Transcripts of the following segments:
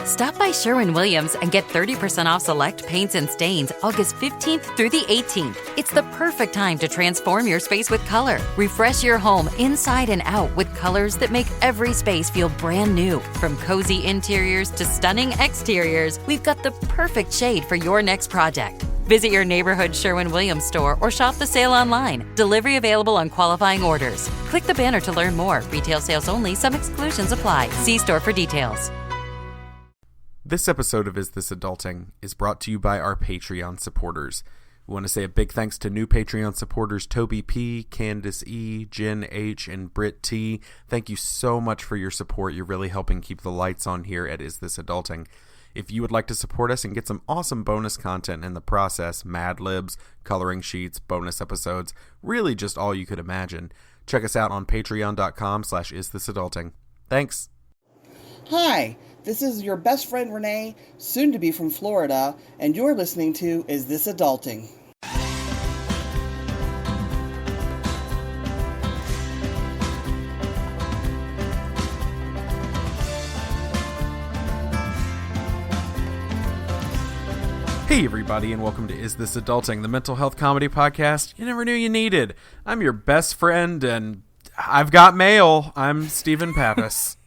Stop by Sherwin-Williams and get 30% off select paints and stains August 15th through the 18th. It's the perfect time to transform your space with color. Refresh your home inside and out with colors that make every space feel brand new. From cozy interiors to stunning exteriors, we've got the perfect shade for your next project. Visit your neighborhood Sherwin-Williams store or shop the sale online. Delivery available on qualifying orders. Click the banner to learn more. Retail sales only. Some exclusions apply. See store for details. This episode of Is This Adulting is brought to you by our Patreon supporters. We want to say a big thanks to new Patreon supporters Toby P, Candace E, Jen H, and Britt T. Thank you so much for your support. You're really helping keep the lights on here at Is This Adulting. If you would like to support us and get some awesome bonus content in the process, Mad Libs, coloring sheets, bonus episodes, really just all you could imagine, check us out on patreon.com/isthisadulting. Thanks. Hi, this is your best friend Renee, soon to be from Florida, and you're listening to Is This Adulting? Hey everybody, and welcome to Is This Adulting, the mental health comedy podcast you never knew you needed. I'm your best friend, and I've got mail. I'm Stephen Pappas.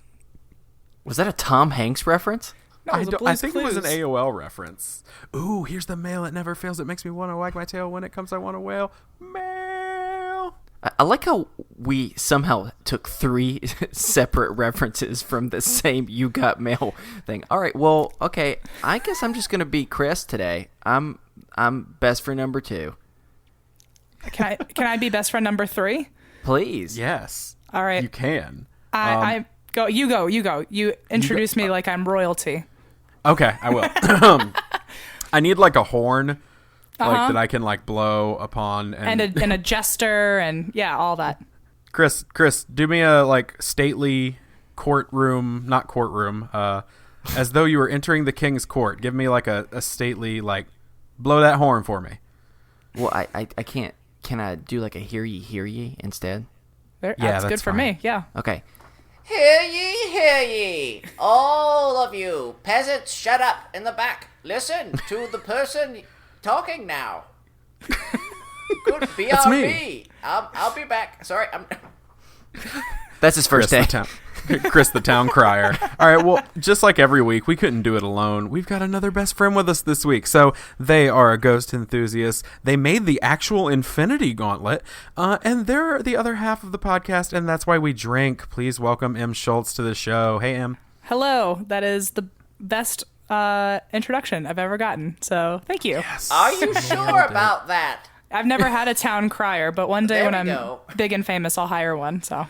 Was that a Tom Hanks reference? No, I think it was an AOL reference. Ooh, here's the mail. It never fails. It makes me want to wag my tail. When it comes, I want to wail. Mail. I like how we somehow took three separate references from the same You Got Mail thing. All right, well, okay. I guess I'm just going to be Chris today. I'm best friend number 2. Can I be best friend number 3? Please. Yes. All right. You can. You go. You introduce me like I'm royalty. Okay, I will. I need like a horn, like that I can like blow upon, and a jester, and yeah, all that. Chris, do me a like stately not courtroom, as though you were entering the king's court. Give me like a stately like blow that horn for me. Well, I can't. Can I do like a hear ye instead? That's good for me. Yeah. Okay. Hear ye, all of you peasants, shut up in the back. Listen to the person talking now. Good BRB. I'll be back. Sorry, That's his first day. Chris the town crier. All right, well, just like every week, we couldn't do it alone. We've got another best friend with us this week. So they are a ghost enthusiast. They made the actual Infinity Gauntlet, and they're the other half of the podcast, and that's why we drink. Please welcome Em Schulz to the show. Hey, Em. Hello. That is the best introduction I've ever gotten, so thank you. Yes. Are you sure about that? I've never had a town crier, but one day when I'm big and famous, I'll hire one. So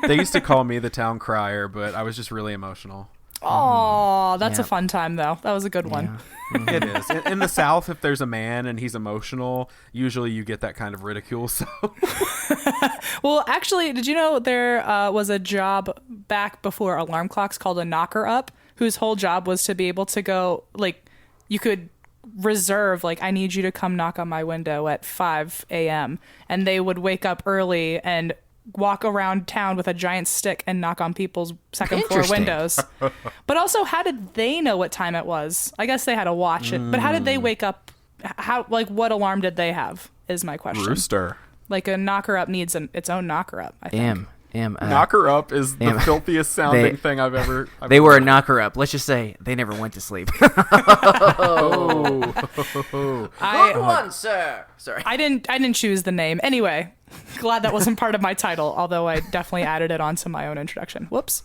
They used to call me the town crier, but I was just really emotional. Oh, that's a fun time, though. That was a good one. Yeah. It is. In the South, if there's a man and he's emotional, usually you get that kind of ridicule. So, well, actually, did you know there was a job back before alarm clocks called a knocker-up, whose whole job was to be able to go, like, you could reserve, like, I need you to come knock on my window at 5 a.m. And they would wake up early and walk around town with a giant stick and knock on people's second floor windows. But also, how did they know what time it was? I guess they had to watch it. But how did they wake up? How, like, what alarm did they have is my question. Rooster. Like, a knocker-up needs its own knocker-up, I think. Knocker up is the filthiest sounding thing I've ever. They were a knocker up. Let's just say they never went to sleep. Good one, sir. Sorry. I didn't choose the name. Anyway, glad that wasn't part of my title, although I definitely added it onto my own introduction. Whoops.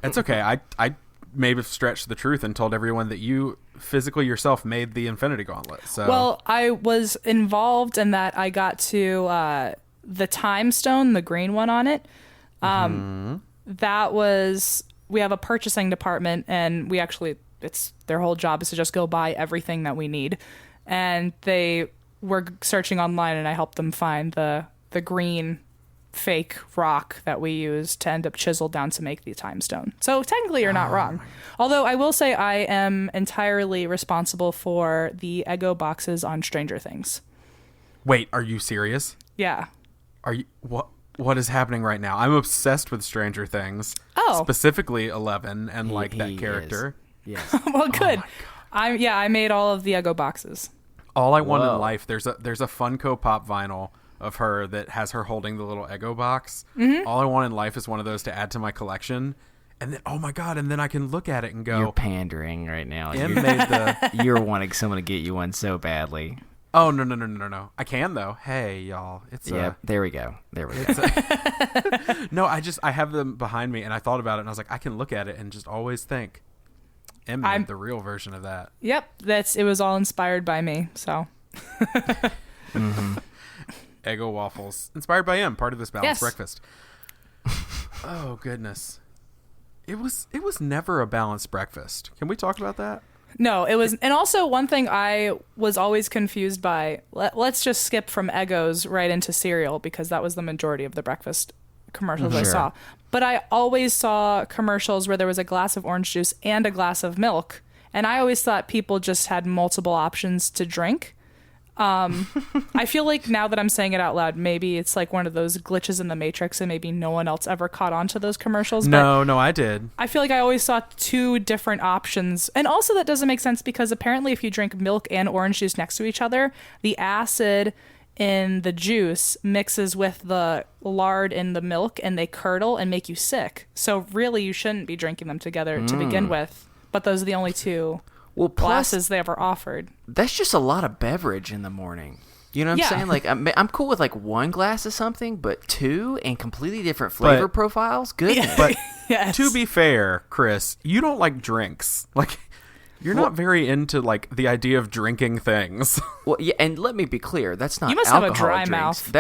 It's okay. I maybe stretched the truth and told everyone that you physically yourself made the Infinity Gauntlet. So. Well, I was involved in that. I got to the Time Stone, the green one on it. That was, we have a purchasing department, and we actually, their whole job is to just go buy everything that we need. And they were searching online, and I helped them find the green fake rock that we used to end up chiseled down to make the Time Stone. So technically you're not wrong. Although I will say I am entirely responsible for the Eggo boxes on Stranger Things. Wait, are you serious? Yeah. Are you, what is happening right now? I'm obsessed with Stranger Things. Oh. Specifically 11 and like that character. Yes. Well, good. I made all of the Eggo boxes. All I want Whoa. in life, there's a Funko Pop vinyl of her that has her holding the little Eggo box. All I want in life is one of those to add to my collection. And then, oh my God, and then I can look at it and go, You're pandering right now. Em made the... You're wanting someone to get you one so badly. Oh, no. I can, though. Hey, y'all. It's Yeah, there we go. No, I have them behind me, and I thought about it, and I was like, I can look at it and just always think, Em made the real version of that. Yep, it was all inspired by me. So, Eggo waffles, inspired by Em, part of this balanced Yes. breakfast. Oh goodness, it was never a balanced breakfast. Can we talk about that? no, it was, and also one thing I was always confused by. Let's just skip from Eggos right into cereal because that was the majority of the breakfast commercials I Sure. saw. But I always saw commercials where there was a glass of orange juice and a glass of milk, and I always thought people just had multiple options to drink. I feel like now that I'm saying it out loud, maybe it's like one of those glitches in the Matrix and maybe no one else ever caught on to those commercials. No, I did. I feel like I always saw two different options. And also that doesn't make sense because apparently if you drink milk and orange juice next to each other, the acid in the juice mixes with the lard in the milk and they curdle and make you sick. So really you shouldn't be drinking them together to begin with. But those are the only two glasses they ever offered. That's just a lot of beverage in the morning. You know what I'm saying? Like, I'm cool with like one glass of something, but two and completely different flavor profiles? Goodness. But Yes. to be fair, Chris, you don't like drinks. Like, you're not very into like the idea of drinking things. Well, yeah, and let me be clear. That's not You must have a alcoholic dry drinks. mouth.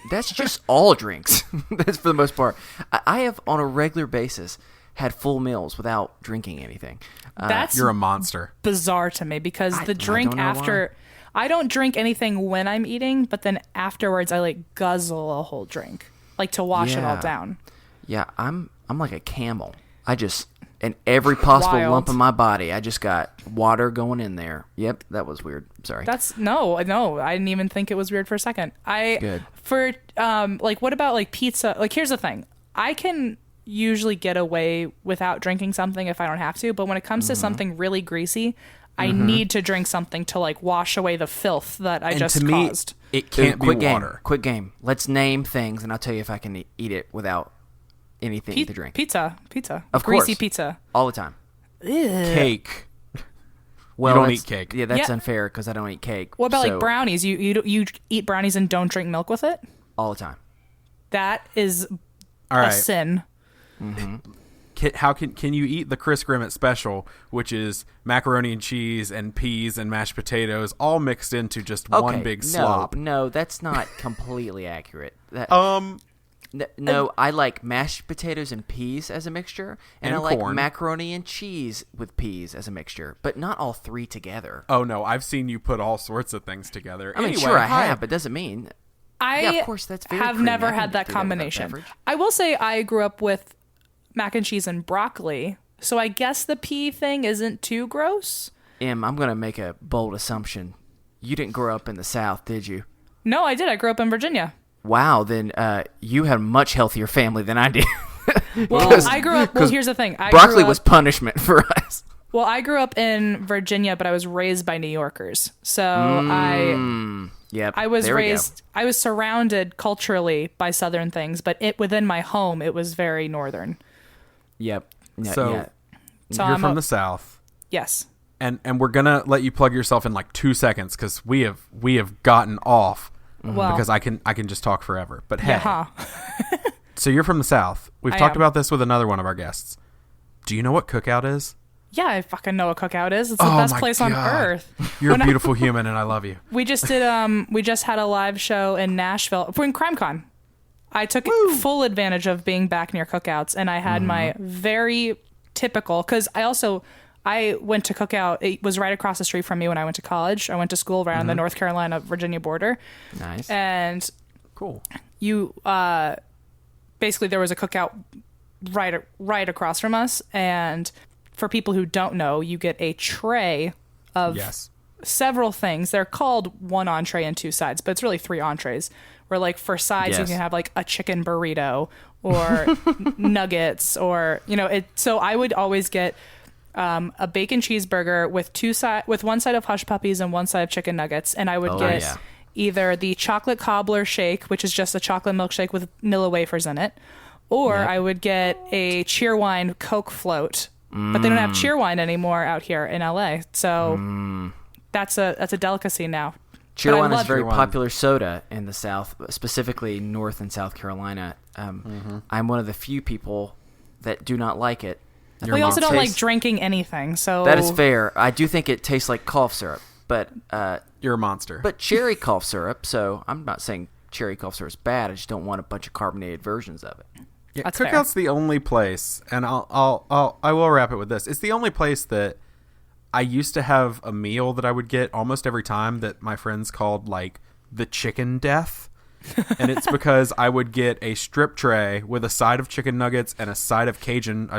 That's just all drinks. That's for the most part. I have on a regular basis had full meals without drinking anything. That's You're a monster. bizarre to me because I the drink don't know after I don't drink anything when I'm eating, but then afterwards I like guzzle a whole drink, like to wash it all Yeah. down. Yeah, I'm like a camel. I just in every possible Wild. lump of my body, I just got water going in there. Yep, that was weird. Sorry. That's no, I didn't even think it was weird for a second. Good. For like what about like pizza? Like here's the thing. I can usually get away without drinking something if I don't have to, but when it comes to something really greasy, I need to drink something to like wash away the filth that I And just to me, caused. it can't be quick water. Quick game. Let's name things, and I'll tell you if I can eat it without anything to drink. Pizza. Of Greasy course. pizza. All the time. Cake. Well, don't that's- eat cake. Yeah, that's Yeah. unfair because I don't eat cake. What about So, like brownies? You eat brownies and don't drink milk with it? all the time? That is All a right. sin. Can you eat the Chris Grimmett special, which is macaroni and cheese and peas and mashed potatoes all mixed into just one big slop? No, that's not completely accurate. That, Um, no, I like mashed potatoes and peas as a mixture, and And I like corn. macaroni and cheese with peas as a mixture, but not all three together. oh no, I've seen you put all sorts of things together. I mean, Anyway, sure, I hi. have, but doesn't mean. I Yeah, of course, that's very have creamy. never I can had that do that without combination. beverage. I will say I grew up with mac and cheese and broccoli, so I guess the pea thing isn't too gross. Em, I'm gonna make a bold assumption. You didn't grow up in the South, did you? No, I did. I grew up in Virginia. Wow, then you had a much healthier family than I did. Well, I grew up. Well, here's the thing. I Broccoli grew up, was punishment for us. Well, I grew up in Virginia, but I was raised by New Yorkers. So Yep. I was there we go. raised. I was surrounded culturally by Southern things, but within my home, it was very Northern. Yep. Yeah, So yeah. So you're I'm from a- the South, Yes. and we're gonna let you plug yourself in like 2 seconds because we have gotten off Well, because I can just talk forever. But hey, yeah. so you're from the South. We've I talked am. about this with another one of our guests. Do you know what cookout is? Yeah, I fucking know what cookout is. It's the Oh best my place on God. earth. You're a beautiful human, and I love you. We just did we just had a live show in Nashville in CrimeCon. I took full advantage of being back near cookouts, and I had my very typical because I went to cookout. It was right across the street from me when I went to college. I went to school right on the North Carolina Virginia border, Nice. and Cool. you basically there was a cookout right across from us, and for people who don't know, you get a tray of Yes. several things. They're called one entree and two sides, but it's really three entrees. Where like for sides you Yes. can have like a chicken burrito or nuggets or it. So I would always get a bacon cheeseburger with one side of hush puppies and one side of chicken nuggets, and I would get either the chocolate cobbler shake, which is just a chocolate milkshake with vanilla wafers in it, or I would get a Cheerwine Coke float. But they don't have Cheerwine anymore out here in LA, so that's a delicacy now. Cheerwine is a very popular soda in the South, specifically North and South Carolina. I'm one of the few people that do not like it. We also don't like drinking anything, so that is fair. I do think it tastes like cough syrup, but you're a monster. But cherry cough syrup. So I'm not saying cherry cough syrup is bad. I just don't want a bunch of carbonated versions of it. Yeah, Cookout's the only place, and I will wrap it with this. It's the only place that I used to have a meal that I would get almost every time that my friends called like the chicken death. And it's because I would get a strip tray with a side of chicken nuggets and a side of Cajun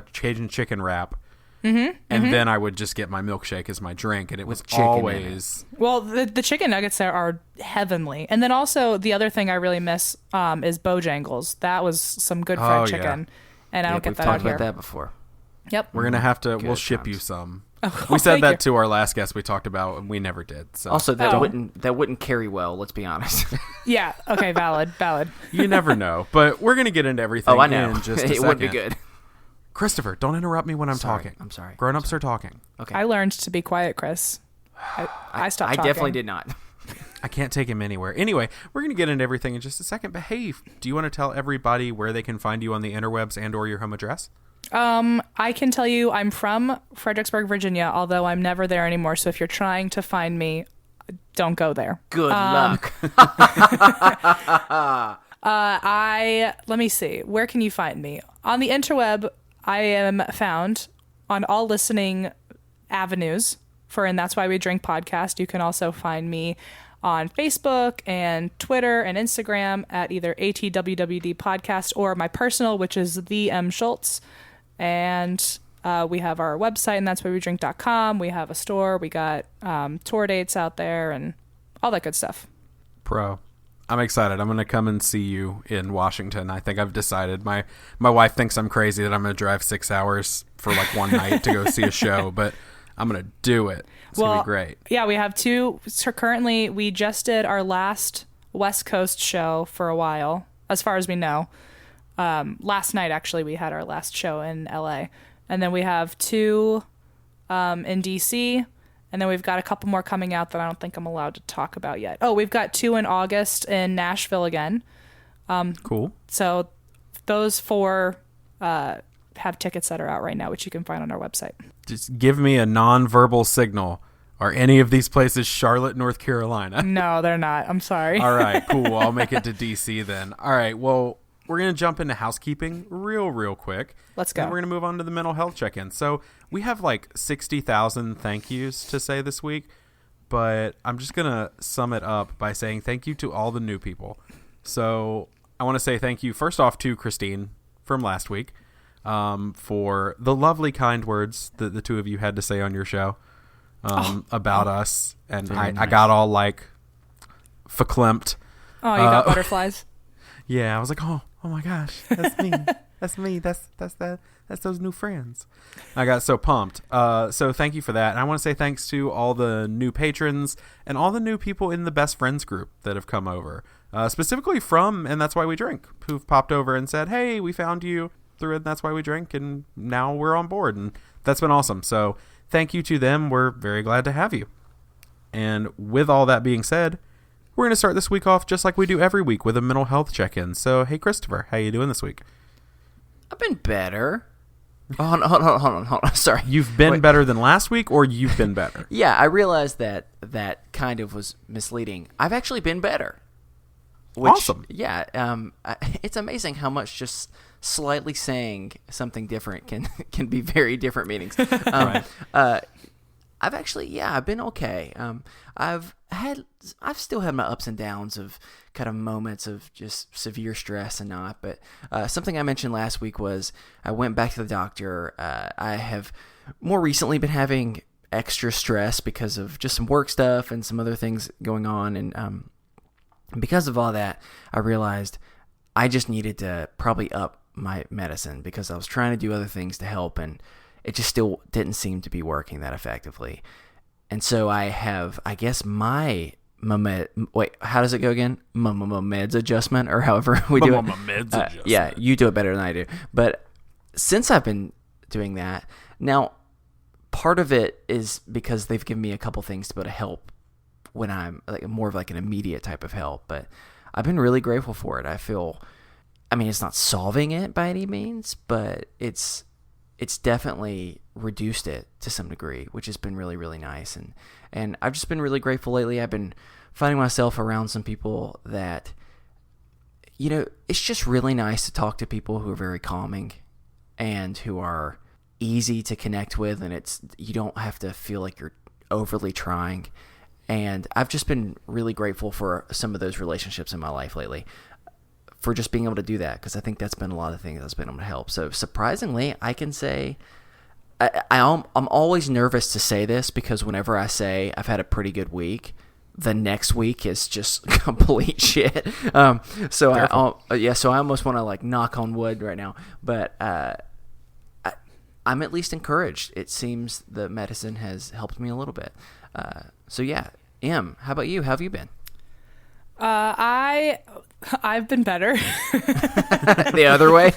chicken wrap. And then I would just get my milkshake as my drink, and it was always... Well, the chicken nuggets there are heavenly. And then also the other thing I really miss is Bojangles. That was some good fried chicken, and I don't get that out here. We've talked about that before. Yep. We're going to have to... We'll ship you some. We said that to our last guest we talked about, and we never did. So. Also, that wouldn't carry well, let's be honest. Yeah, okay, valid. You never know, but we're going to get into everything I know. in just a second. It would be good. Christopher, don't interrupt me when I'm talking. I'm sorry. Grown-ups are talking. Okay. I learned to be quiet, Chris. I stopped talking. I definitely did not. I can't take him anywhere. Anyway, we're going to get into everything in just a second, but hey, do you want to tell everybody where they can find you on the interwebs and or your home address? I can tell you I'm from Fredericksburg, Virginia, although I'm never there anymore. So if you're trying to find me, don't go there. Good luck. Let me see. Where can you find me? On the interweb, I am found on all listening avenues for And That's Why We Drink podcast. You can also find me on Facebook and Twitter and Instagram at either ATWWD podcast or my personal, which is the Em Schulz. And we have our website, and that's why we drink.com. We have a store. We got tour dates out there and all that good stuff. Pro. I'm excited. I'm going to come and see you in Washington. I think I've decided. My wife thinks I'm crazy that I'm going to drive 6 hours for like one night to go see a show, but I'm going to do it. It's going to be great. Yeah, we have two. So currently, we just did our last West Coast show for a while, as far as we know. Last night, actually, we had our last show in LA. And then we have two in DC. And then we've got a couple more coming out that I don't think I'm allowed to talk about yet. Oh, we've got two in August in Nashville again. Cool. So those four have tickets that are out right now, which you can find on our website. Just give me a non-verbal signal. Are any of these places Charlotte, North Carolina? No, they're not. I'm sorry. All right, cool. Well, I'll make it to DC then. All right, well, we're going to jump into housekeeping real quick. Let's go. And we're going to move on to the mental health check-in. So we have like 60,000 thank yous to say this week, but I'm just going to sum it up by saying thank you to all the new people. So I want to say thank you first off to Christine from last week for the lovely kind words that the two of you had to say on your show about us. And I got all like verklempt. Oh, you got butterflies? Yeah, I was like, oh my gosh, that's me. That's me. That's those new friends. I got so pumped. So thank you for that. And I want to say thanks to all the new patrons and all the new people in the Best Friends group that have come over, specifically from And That's Why We Drink, who've popped over and said, hey, we found you through And That's Why We Drink, and now we're on board. And that's been awesome. So thank you to them. We're very glad to have you. And with all that being said, we're going to start this week off just like we do every week with a mental health check-in. So, hey, Christopher, how you doing this week? I've been better. Oh, hold on. Sorry. You've been better than last week, or you've been better? Yeah, I realized that kind of was misleading. I've actually been better. Awesome. Yeah. It's amazing how much just slightly saying something different can be very different meanings. Right. I've been okay. I've still had my ups and downs of kind of moments of just severe stress and not, but something I mentioned last week was I went back to the doctor. I have more recently been having extra stress because of just some work stuff and some other things going on. And because of all that, I realized I just needed to probably up my medicine because I was trying to do other things to help, and it just still didn't seem to be working that effectively. And so I have, I guess, wait, how does it go again? Meds adjustment, or however we do it. Meds adjustment. Yeah, you do it better than I do. But since I've been doing that, now part of it is because they've given me a couple things to be able to help when I'm like more of like an immediate type of help. But I've been really grateful for it. I mean, it's not solving it by any means, but it's definitely reduced it to some degree, which has been really, really nice. And I've just been really grateful lately. I've been finding myself around some people that, it's just really nice to talk to people who are very calming and who are easy to connect with, and you don't have to feel like you're overly trying. And I've just been really grateful for some of those relationships in my life lately, for just being able to do that, because I think that's been a lot of things that's been able to help. So surprisingly, I can say I'm always nervous to say this, because whenever I say I've had a pretty good week, the next week is just complete shit. So I almost want to like knock on wood right now, but I'm at least encouraged. It seems the medicine has helped me a little bit. So yeah, Em, how about you? How have you been? I've been better. The other way?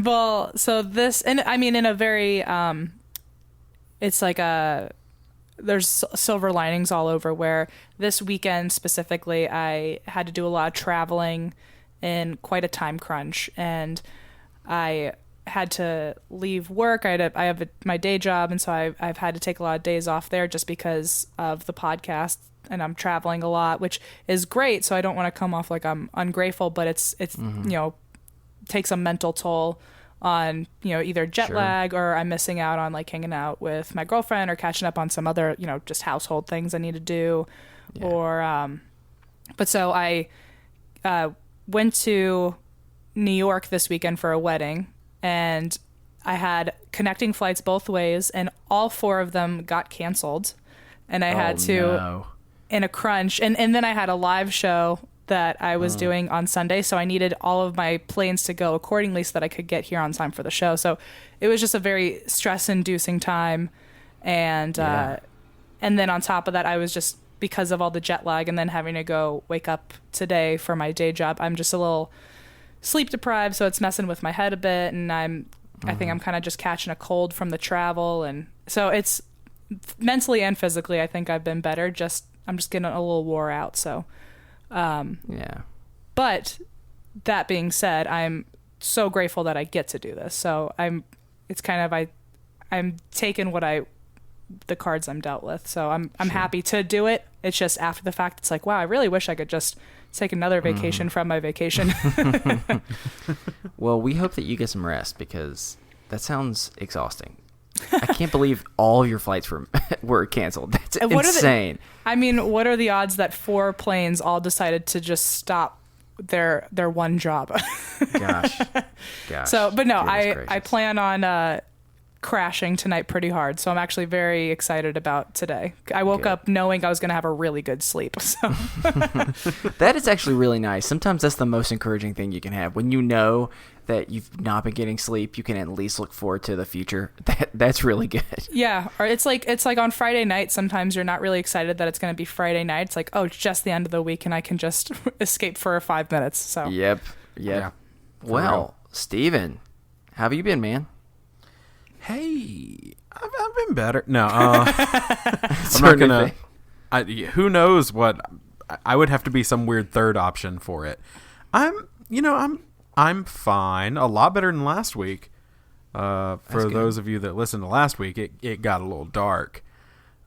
Well, so this, and I mean, in a very, it's like there's silver linings all over, where this weekend specifically, I had to do a lot of traveling in quite a time crunch, and I had to leave work. I have my day job, and so I've had to take a lot of days off there just because of the podcast, and I'm traveling a lot, which is great. So I don't want to come off like I'm ungrateful, but it's takes a mental toll on, either jet lag, or I'm missing out on like hanging out with my girlfriend, or catching up on some other, just household things I need to do. Yeah. Or, but so I went to New York this weekend for a wedding, and I had connecting flights both ways, and all 4 of them got canceled, and I had to, in a crunch, and then I had a live show that I was doing on Sunday, so I needed all of my planes to go accordingly so that I could get here on time for the show. So it was just a very stress-inducing time, and then on top of that, I was just, because of all the jet lag and then having to go wake up today for my day job, I'm just a little sleep deprived, so it's messing with my head a bit, and I think I'm kind of just catching a cold from the travel, and so it's mentally and physically, I think I've been better. I'm just getting a little wore out. So, but that being said, I'm so grateful that I get to do this. So I'm taking the cards I'm dealt with. So I'm happy to do it. It's just after the fact, it's like, wow, I really wish I could just take another vacation from my vacation. Well, we hope that you get some rest, because that sounds exhausting. I can't believe all of your flights were canceled. That's insane. What are the odds that 4 planes all decided to just stop their one job? Gosh. So, but no, I plan on crashing tonight pretty hard, so I'm actually very excited about today. I woke up knowing I was going to have a really good sleep. So. That is actually really nice. Sometimes that's the most encouraging thing you can have. When you know that you've not been getting sleep, you can at least look forward to the future. That's really good. Yeah, or it's like on Friday night, sometimes you're not really excited that it's going to be Friday night. It's like, oh, it's just the end of the week, and I can just escape for 5 minutes. So. Yep. Yeah. Well, Steven, how have you been, man? Hey, I've been better. No, I'm not gonna. Who knows what? I would have to be some weird third option for it. I'm fine. A lot better than last week. For those of you that listened to last week, it got a little dark.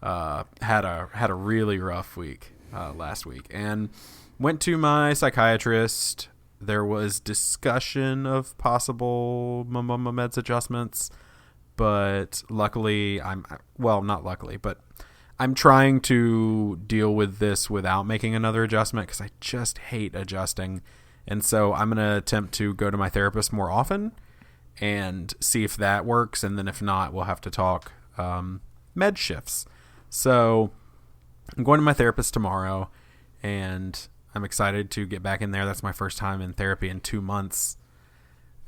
Had a really rough week last week, and went to my psychiatrist. There was discussion of possible meds adjustments. But luckily, not luckily, but I'm trying to deal with this without making another adjustment, because I just hate adjusting. And so I'm going to attempt to go to my therapist more often and see if that works. And then if not, we'll have to talk med shifts. So I'm going to my therapist tomorrow, and I'm excited to get back in there. That's my first time in therapy in 2 months.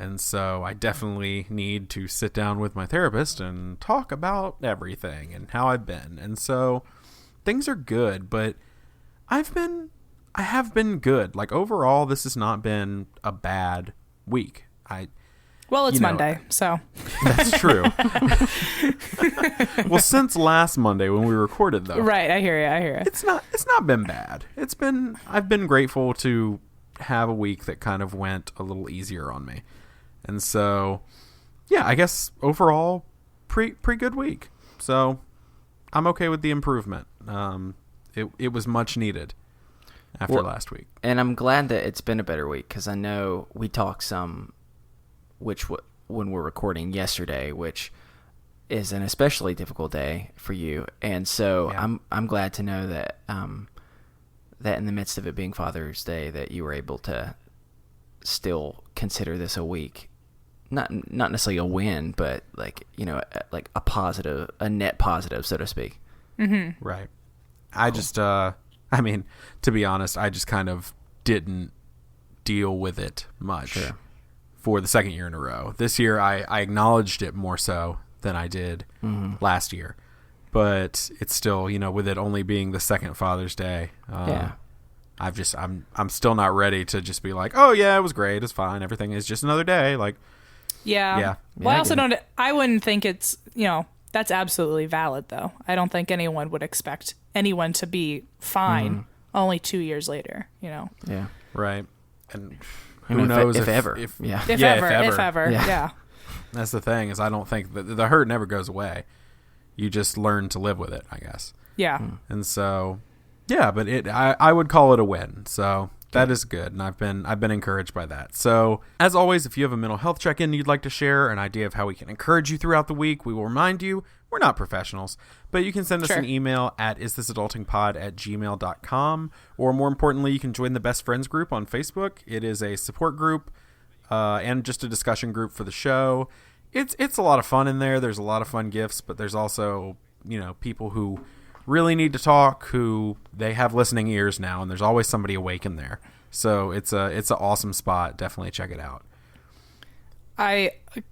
And so I definitely need to sit down with my therapist and talk about everything and how I've been. And so things are good, but I have been good. Like, overall, this has not been a bad week. Well, it's Monday, so. That's true. Well, since last Monday when we recorded, though. Right, I hear you. It's not been bad. I've been grateful to have a week that kind of went a little easier on me. And so, yeah, I guess overall, pretty good week. So I'm okay with the improvement. It was much needed after last week. And I'm glad that it's been a better week, because I know we talked some, when we're recording yesterday, which is an especially difficult day for you. And so yeah. I'm glad to know that that in the midst of it being Father's Day, that you were able to still consider this a week. Not necessarily a win, but like a positive, a net positive, so to speak. Mm-hmm. Right. I just, to be honest, I just kind of didn't deal with it much for the second year in a row. This year, I acknowledged it more so than I did last year. But it's still, with it only being the second Father's Day, I'm still not ready to just be like, oh yeah, it was great, it's fine, everything is just another day. Like, yeah. Well, I also I wouldn't think it's, that's absolutely valid though. I don't think anyone would expect anyone to be fine only 2 years later, Yeah. Right. And who knows if ever. If ever. Yeah. That's the thing, is I don't think the hurt never goes away. You just learn to live with it, I guess. Yeah. And so, yeah, but I would call it a win. So that is good, and I've been encouraged by that. So, as always, if you have a mental health check-in you'd like to share, an idea of how we can encourage you throughout the week, we will remind you we're not professionals, but you can send us an email at isthisadultingpod@gmail.com, or more importantly, you can join the Best Friends group on Facebook. It is a support group and just a discussion group for the show. It's a lot of fun in there. There's a lot of fun gifts, but there's also, people who really need to talk, who they have listening ears now, and there's always somebody awake in there. So it's an awesome spot. Definitely check it out. I'm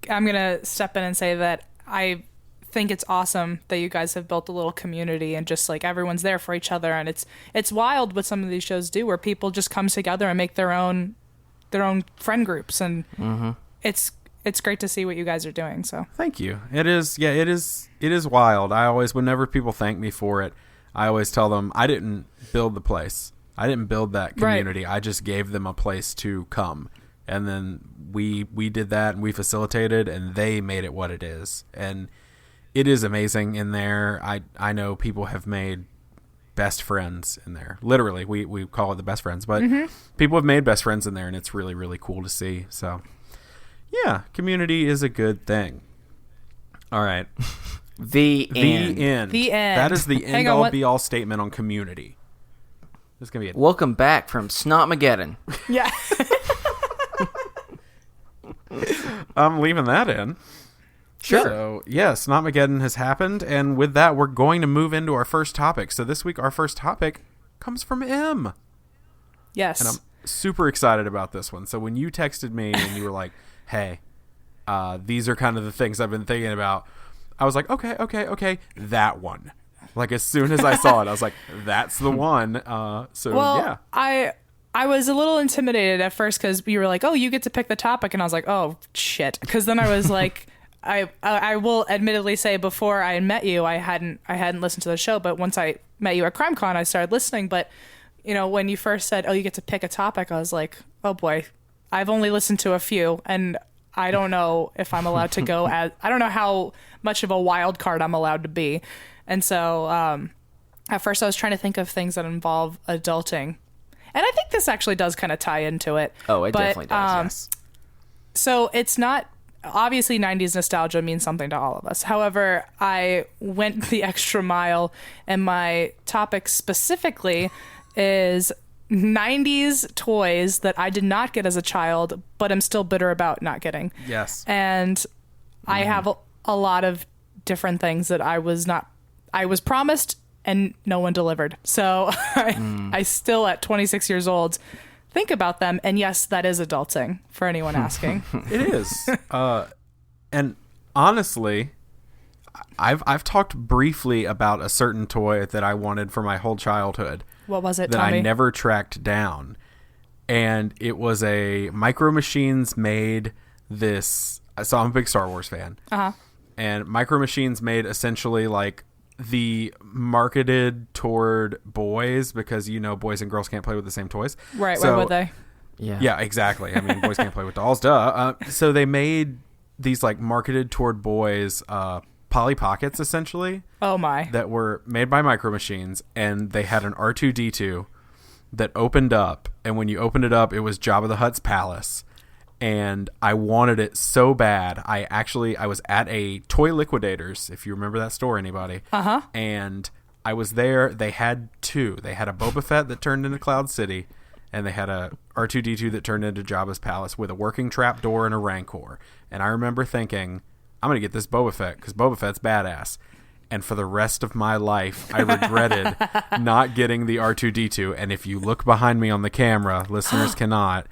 gonna step in and say that I think it's awesome that you guys have built a little community, and just like everyone's there for each other. And it's wild what some of these shows do, where people just come together and make their own friend groups, and it's great to see what you guys are doing. So thank you. It is wild. I always, whenever people thank me for it, I always tell them I didn't build the place. I didn't build that community. Right. I just gave them a place to come, and then we did that, and we facilitated, and they made it what it is. And it is amazing in there. I know people have made best friends in there. Literally, we call it the best friends, but people have made best friends in there, and it's really, really cool to see. So yeah, community is a good thing. All right. The end. The end. That is the end all be all statement on community. This is gonna be it. Welcome back from Snotmageddon. Yeah. I'm leaving that in. Sure. So, yes, Snotmageddon has happened, and with that, we're going to move into our first topic. So this week, our first topic comes from Em. Yes. And I'm super excited about this one. So when you texted me and you were like, hey, these are kind of the things I've been thinking about, I was like, okay, that one. Like, as soon as I saw it, I was like, that's the one. Yeah. I was a little intimidated at first, because you were like, oh, you get to pick the topic, and I was like, oh, shit. Because then I was like, I will admittedly say, before I met you, I hadn't listened to the show, but once I met you at CrimeCon, I started listening. But when you first said, oh, you get to pick a topic, I was like, oh boy, I've only listened to a few, and I don't know if I'm allowed to go I don't know how much of a wild card I'm allowed to be. And so at first I was trying to think of things that involve adulting. And I think this actually does kind of tie into it. Oh, it definitely does, yes. So it's not, obviously 90s nostalgia means something to all of us. However, I went the extra mile, and my topic specifically is 90s toys that I did not get as a child, but I'm still bitter about not getting. Yes. And I have a lot of different things that I was promised and no one delivered. So I still, at 26 years old, think about them. And yes, that is adulting for anyone asking. It is. And honestly, I've talked briefly about a certain toy that I wanted for my whole childhood. What was it, that Tommy? I never tracked down. And it was a Micro Machines made this. So I'm a big Star Wars fan. Uh-huh. And Micro Machines made essentially like the marketed toward boys, because boys and girls can't play with the same toys. Right, so, why would they? Yeah, exactly. I mean, boys can't play with dolls, duh. So they made these like marketed toward boys Polly Pockets, essentially. Oh my. That were made by Micro Machines, and they had an R2-D2 that opened up, and when you opened it up, it was Jabba the Hutt's palace. And I wanted it so bad. I was at a Toy Liquidators, if you remember that store, anybody. Uh-huh. And I was there. They had two. They had a Boba Fett that turned into Cloud City, and they had a R2-D2 that turned into Jabba's palace with a working trap door and a Rancor. And I remember thinking, I'm going to get this Boba Fett because Boba Fett's badass. And for the rest of my life, I regretted not getting the R2-D2. And if you look behind me on the camera, listeners cannot,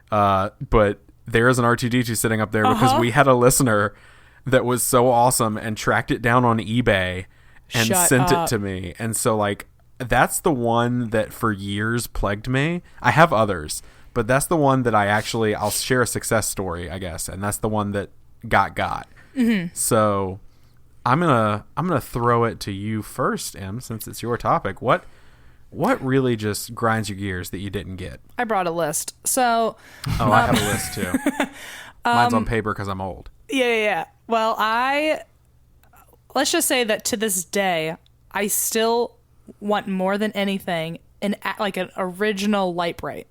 but there is an R2-D2 sitting up there because we had a listener that was so awesome and tracked it down on eBay and sent it to me. And so, like, that's the one that for years plagued me. I have others, but that's the one that I'll share a success story, I guess. And that's the one that got. Mm-hmm. So I'm gonna throw it to you first, Em, since it's your topic. What really just grinds your gears that you didn't get? I brought a list. So I have a list too. Mine's on paper because I'm old. Yeah. Well, let's just say that to this day, I still want more than anything an original light bright.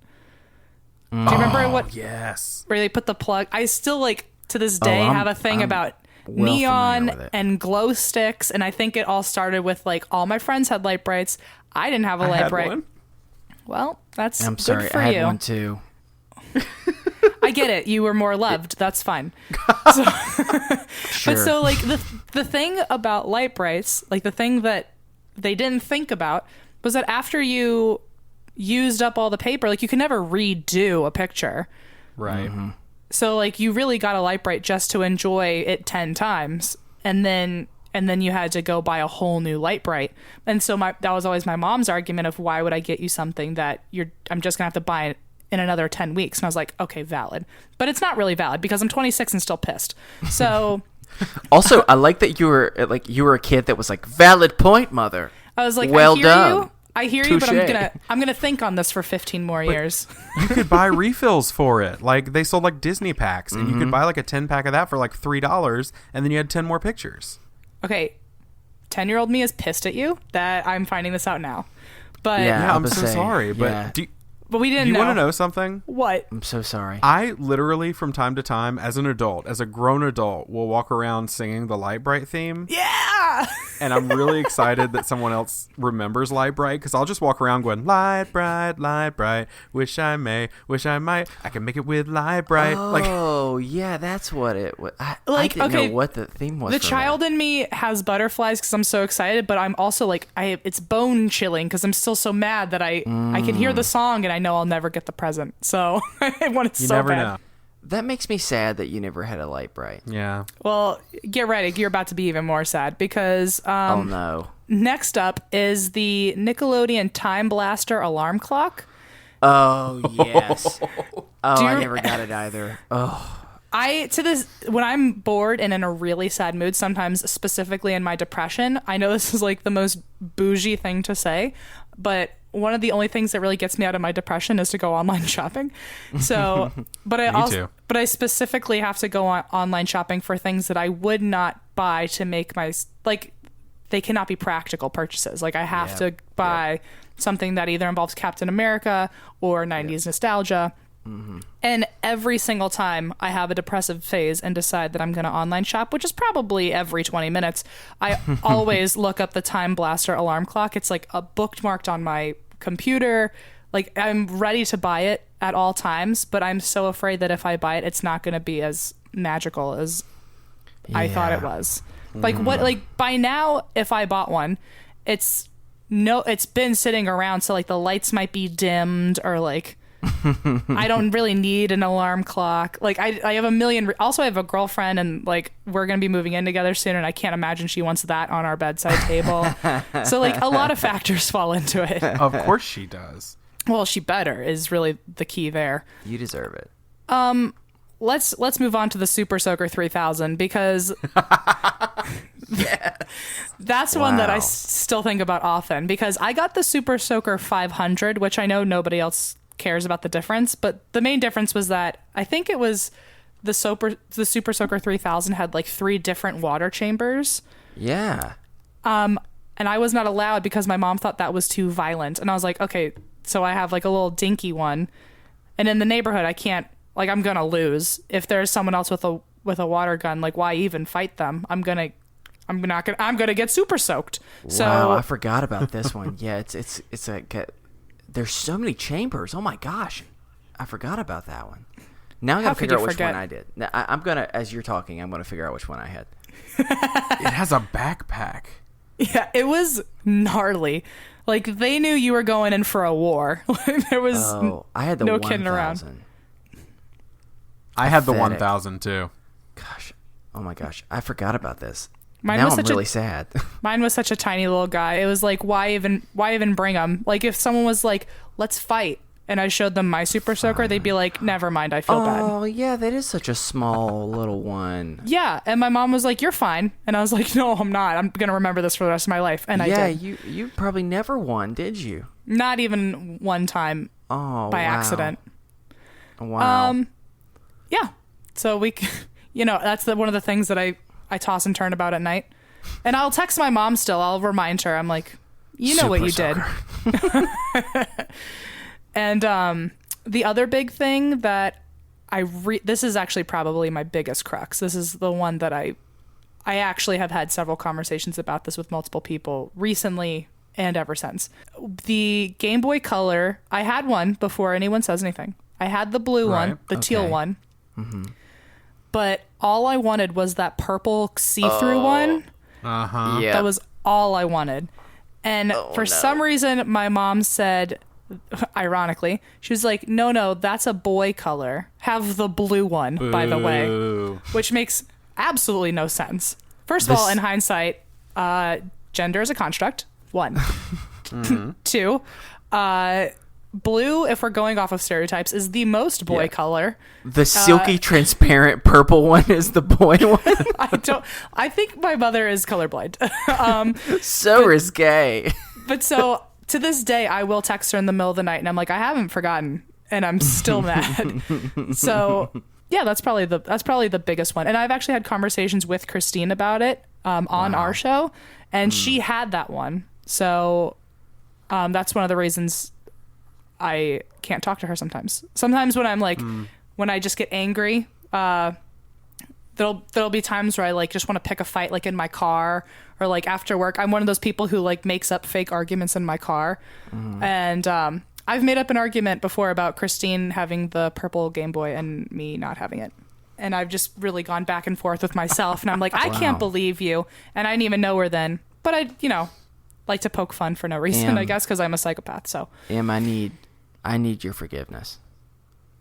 Do you remember what? Yes. Where they put the plug? I still to this day have a thing about neon and glow sticks, and I think it all started with all my friends had light brights. I didn't have a light bright. One. Well, that's I'm good sorry, for I had you. one too. I get it. You were more loved. That's fine. So, Sure. But so the thing about light brights, the thing that they didn't think about was that after you used up all the paper, you can never redo a picture. Right. Mm-hmm. So you really got a light bright just to enjoy it 10 times. And then you had to go buy a whole new light bright. And so that was always my mom's argument of why would I get you something that I'm just gonna have to buy it in another 10 weeks. And I was like, okay, valid. But it's not really valid because I'm 26 and still pissed. So Also, I like that you were a kid that was like, valid point, mother. I was like, well I hear done. you, but Touché. I'm gonna think on this for 15 more years. You could buy refills for it. They sold Disney packs, and you could buy a 10-pack of that for $3, and then you had 10 more pictures. Okay, 10-year-old me is pissed at you that I'm finding this out now. But Yeah, I'm so say, sorry, but yeah. but we didn't do you know. want to know something? What? I'm so sorry. I literally, from time to time, as an adult, as a grown adult, will walk around singing the Light Bright theme. Yeah! And I'm really excited that someone else remembers Light Bright, because I'll just walk around going, Light bright, wish I may, wish I might, I can make it with Light Bright. Oh, yeah, that's what it was. I didn't know what the theme was. The child in me has butterflies because I'm so excited, but I'm also it's bone chilling because I'm still so mad that I can hear the song and I know I'll never get the present. So I want it You so never bad. know. That makes me sad that you never had a light bright. Yeah. Well, get ready. You're about to be even more sad because Oh, no. next up is the Nickelodeon Time Blaster alarm clock. Oh, yes. Oh, Do I you- never got it either. Oh, When I'm bored and in a really sad mood, sometimes specifically in my depression, I know this is the most bougie thing to say, but one of the only things that really gets me out of my depression is to go online shopping. So, but I specifically have to go on online shopping for things that I would not buy to make my, they cannot be practical purchases. I have to buy something that either involves Captain America or 90s nostalgia. Mm-hmm. And every single time I have a depressive phase and decide that I'm going to online shop, which is probably every 20 minutes, I always look up the Time Blaster alarm clock. It's a bookmarked on my computer. I'm ready to buy it at all times, but I'm so afraid that if I buy it, it's not going to be as magical as I thought it was. By now, if I bought one, it's been sitting around, so the lights might be dimmed or I don't really need an alarm clock. Like I have a million. Also, I have a girlfriend, and like we're gonna be moving in together soon, and I can't imagine she wants that on our bedside table. So like a lot of factors fall into it. Of course she does. Well, she better is really the key there. You deserve it. Let's move on to the Super Soaker 3000 because that's one that I still think about often, because I got the Super Soaker 500, which I know nobody else cares about the difference, but the main difference was that I think it was the Super Soaker 3000 had like 3 different water chambers. Yeah. And I was not allowed because my mom thought that was too violent. And I was like, okay, so I have like a little dinky one, and in the neighborhood I can't, like, I'm gonna lose if there's someone else with a water gun. Like, why even fight them? I'm gonna get super soaked. So wow, I forgot about this one. Yeah, it's like there's so many chambers. Oh my gosh, I forgot about that one. Now I gotta figure out which one I did. Now, I'm gonna, as you're talking, I'm gonna figure out which one I had. It has a backpack. Yeah, it was gnarly. Like, they knew you were going in for a war. There was I had the no 1000. kidding around. I had the 1000 too. Gosh, oh my gosh, I forgot about this. Mine now was I'm such really sad. Mine was such a tiny little guy. It was like, why even bring them? Like, if someone was like, let's fight, and I showed them my Super Soaker, they'd be like, never mind, I feel bad. Oh yeah, that is such a small little one. Yeah, and my mom was like, you're fine, and I was like, no, I'm not. I'm gonna remember this for the rest of my life, and I did. Yeah, you probably never won, did you? Not even one time. By accident. Wow. Yeah. So that's one of the things that I toss and turn about at night. And I'll text my mom still. I'll remind her. I'm like, you know what you did. And the other big thing that this is actually probably my biggest crux. This is the one that I actually have had several conversations about this with multiple people recently and ever since. The Game Boy Color, I had one before anyone says anything. I had the blue one, the teal one. Mm-hmm. But all I wanted was that purple see-through one. Uh-huh. Yeah. That was all I wanted. And for some reason, my mom said, ironically, she was like, no, that's a boy color. Have the blue one, by the way. Which makes absolutely no sense. First of all, in hindsight, gender is a construct. 1. Mm-hmm. 2, blue, if we're going off of stereotypes, is the most boy color. The silky, transparent purple one is the boy one. I think my mother is colorblind. So risque. But so to this day, I will text her in the middle of the night, and I'm like, I haven't forgotten, and I'm still mad. So yeah, that's probably the biggest one. And I've actually had conversations with Christine about it on our show, and she had that one. So that's one of the reasons I can't talk to her sometimes. Sometimes when I'm like, when I just get angry, there'll be times where I like just want to pick a fight, like in my car or like after work. I'm one of those people who like makes up fake arguments in my car. And I've made up an argument before about Christine having the purple Game Boy and me not having it. And I've just really gone back and forth with myself. And I'm like, I can't believe you. And I didn't even know her then. But I, like to poke fun for no reason, I guess, because I'm a psychopath. So, Em, I need your forgiveness.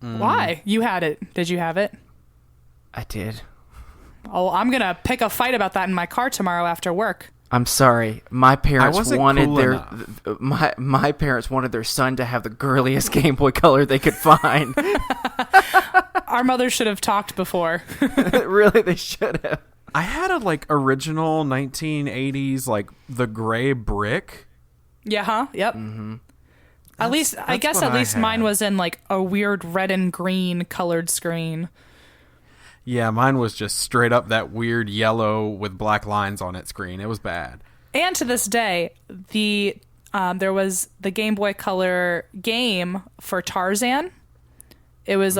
Why? You had it. Did you have it? I did. Oh, I'm gonna pick a fight about that in my car tomorrow after work. I'm sorry. My parents wanted cool my parents wanted their son to have the girliest Game Boy Color they could find. Our mothers should have talked before. Really, they should have. I had a like original 1980s like the gray brick. Yeah, huh? Yep. Mm-hmm. At least mine was in like a weird red and green colored screen. Yeah, mine was just straight up that weird yellow with black lines on its screen. It was bad. And to this day, there was the Game Boy Color game for Tarzan. It was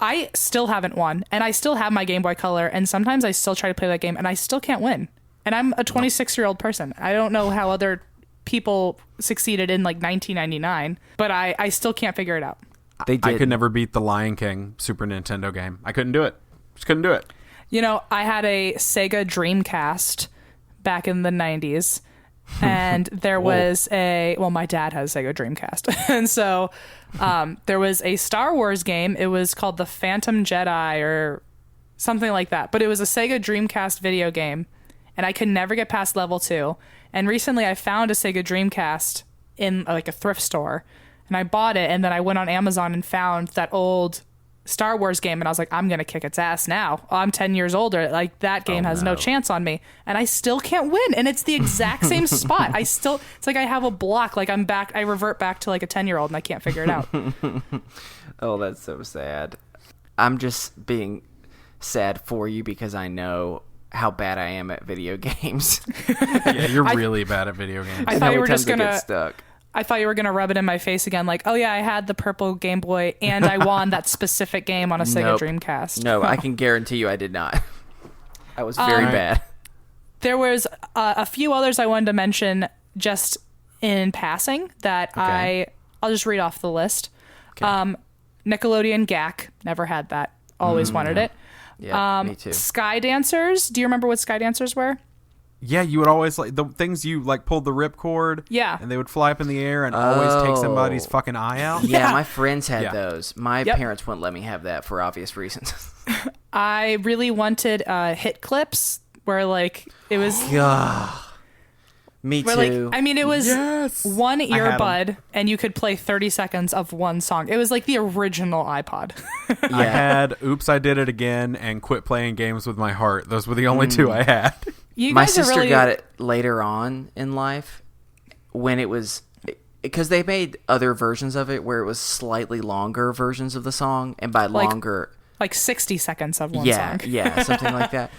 I still haven't won, and I still have my Game Boy Color, and sometimes I still try to play that game, and I still can't win. And I'm a 26-year-old person. I don't know how other people succeeded in like 1999, but I still can't figure it out. They did. I could never beat the Lion King Super Nintendo game. I couldn't do it. Just couldn't do it. I had a Sega Dreamcast back in the 90s, And there was my dad has a Sega Dreamcast. And so there was a Star Wars game. It was called The Phantom Jedi or something like that. But it was a Sega Dreamcast video game. And I could never get past level 2. And recently I found a Sega Dreamcast in like a thrift store. And I bought it. And then I went on Amazon and found that old Star Wars game, and I was like, I'm gonna kick its ass now. I'm 10 years older. Like, that game has no chance on me, and I still can't win. And it's the exact same spot. It's like I have a block. Like, I'm back. I revert back to like a 10-year-old, and I can't figure it out. Oh, that's so sad. I'm just being sad for you because I know how bad I am at video games. Yeah, you're really bad at video games. I thought you were just get gonna stuck. I thought you were going to rub it in my face again, like, oh yeah, I had the purple Game Boy, and I won that specific game on a Sega Dreamcast. No, I can guarantee you I did not. I was very bad. There was a few others I wanted to mention just in passing that I'll just read off the list. Okay. Nickelodeon GAC, never had that. Always wanted it. Yeah, me too. Sky Dancers. Do you remember what Sky Dancers were? Yeah, you would always like the things you like pulled the ripcord. Yeah. And they would fly up in the air and always take somebody's fucking eye out. Yeah, my friends had Yeah. those. My parents wouldn't let me have that for obvious reasons. I really wanted hit clips where like it was Me where, too. like, I mean, it was one I had 'em. earbud and you could play 30 seconds of one song. It was like the original iPod. I had Oops, I Did It Again and Quit Playing Games with My Heart. Those were the only two I had. You My guys are sister really got it later on in life when it was because they made other versions of it where it was slightly longer versions of the song, and by Like- longer, like 60 seconds of one yeah, song. yeah, something like that.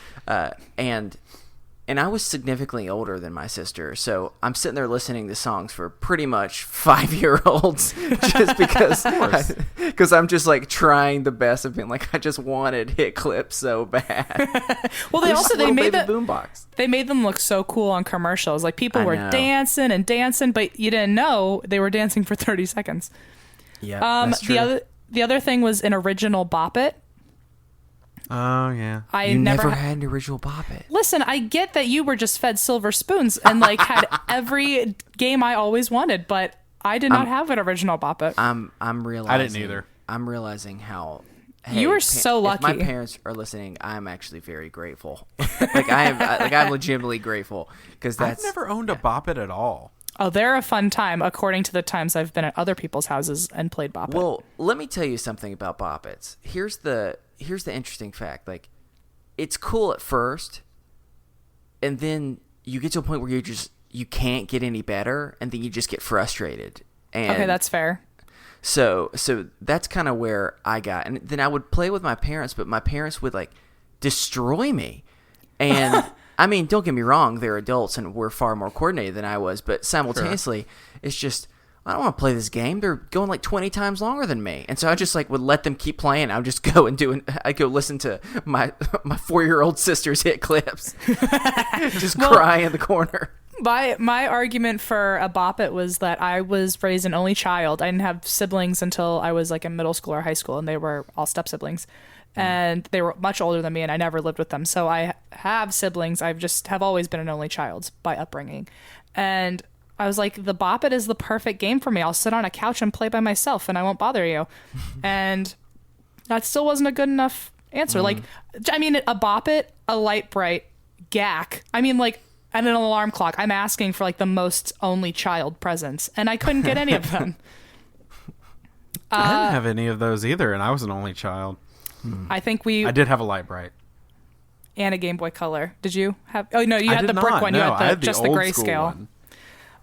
And I was significantly older than my sister, so I'm sitting there listening to songs for pretty much 5-year-olds just because I'm just like trying the best of being like I just wanted hit clips so bad. Well, they made the boombox. They made them look so cool on commercials. Like people I were know. dancing, but you didn't know they were dancing for 30 seconds. Yeah, That's true. The other thing was an original Bop It. Oh, yeah. I You never had. had an original Bop It. Listen, I get that you were just fed silver spoons and like had every game I always wanted, but I did not have an original Bop It. I'm realizing. I didn't either. I'm realizing how. You were so lucky. If my parents are listening, I'm actually very grateful. I'm legitimately grateful because I've that's never owned a Bop It at all. Oh, they're a fun time, according to the times I've been at other people's houses and played Bop It. Well, let me tell you something about Bop Its. Here's the interesting fact. Like, it's cool at first, and then you get to a point where you can't get any better, and then you just get frustrated. And Okay, that's fair. So that's kind of where I got. And then I would play with my parents, but my parents would like destroy me. And I mean, don't get me wrong, they're adults and we're far more coordinated than I was, but simultaneously it's just I don't want to play this game. They're going like 20 times longer than me. And so I just like would let them keep playing. I would just go and I'd go listen to my 4-year-old sister's hit clips. Just cry in the corner. My argument for a Bop It was that I was raised an only child. I didn't have siblings until I was like in middle school or high school, and they were all step siblings. And they were much older than me, and I never lived with them. So I have siblings. Have always been an only child by upbringing. And I was like, the Bop It is the perfect game for me. I'll sit on a couch and play by myself, and I won't bother you. And that still wasn't a good enough answer. Like, I mean, a Bop It, a Light Bright, GAC. I mean, like, and an alarm clock. I'm asking for like the most only child presents, and I couldn't get any of them. I didn't have any of those either, and I was an only child. I think I did have a Light Bright. And a Game Boy Color. Did you have? Oh no, you I had did the brick not. one. No, You I had had the just the old school grayscale.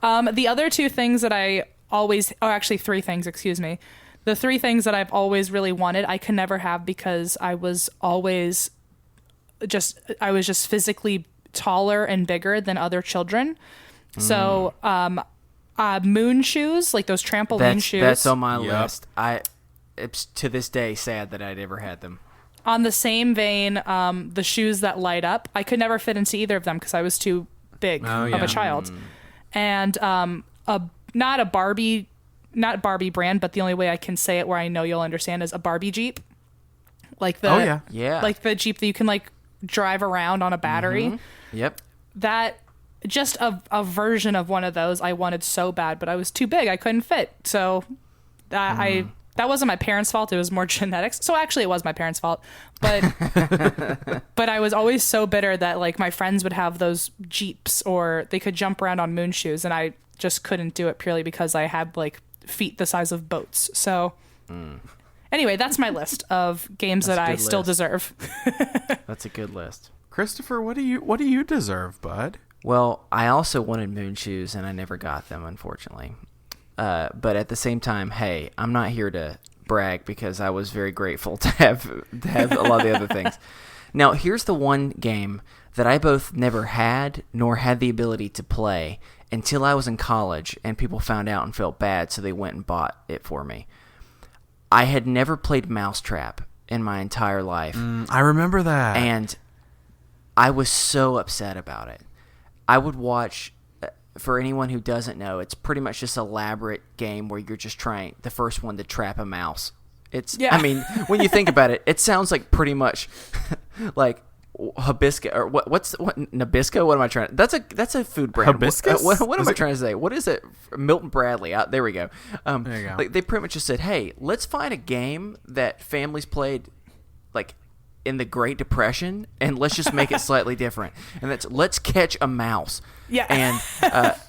one. The other two things that I always, actually 3 things, excuse me. The 3 things that I've always really wanted, I could never have because I was just physically taller and bigger than other children. So, moon shoes, like those trampoline shoes. That's on my Yep. list. It's to this day sad that I'd ever had them. On the same vein, the shoes that light up, I could never fit into either of them because I was too big of yeah. a child. And not Barbie brand, but the only way I can say it where I know you'll understand is a Barbie Jeep. Like the Yeah. like the Jeep that you can like drive around on a battery. Yep. That just a version of one of those I wanted so bad, but I was too big. I couldn't fit. So that wasn't my parents' fault. It was more genetics. So actually it was my parents' fault. But but I was always so bitter that like my friends would have those Jeeps or they could jump around on moon shoes, and I just couldn't do it purely because I had like feet the size of boats. So anyway, that's my list of games that I still deserve. That's a good list. Christopher, what do you deserve, bud? Well, I also wanted moon shoes, and I never got them, unfortunately. But at the same time, hey, I'm not here to brag because I was very grateful to have a lot of the other things. Now, here's the one game that I both never had nor had the ability to play until I was in college, and people found out and felt bad, so they went and bought it for me. I had never played Mousetrap in my entire life. I remember that. And I was so upset about it. I would watch, for anyone who doesn't know, it's pretty much this elaborate game where you're just trying, the first one, to trap a mouse. I mean, when you think about it, it sounds like pretty much like hibiscus, or what's Nabisco? What am I trying to, that's a food brand. Hibiscus? What am I trying to say? What is it? Milton Bradley. There we go. There you go. Like, they pretty much just said, hey, let's find a game that families played like in the Great Depression, and let's just make it slightly different. And that's, let's catch a mouse. Yeah.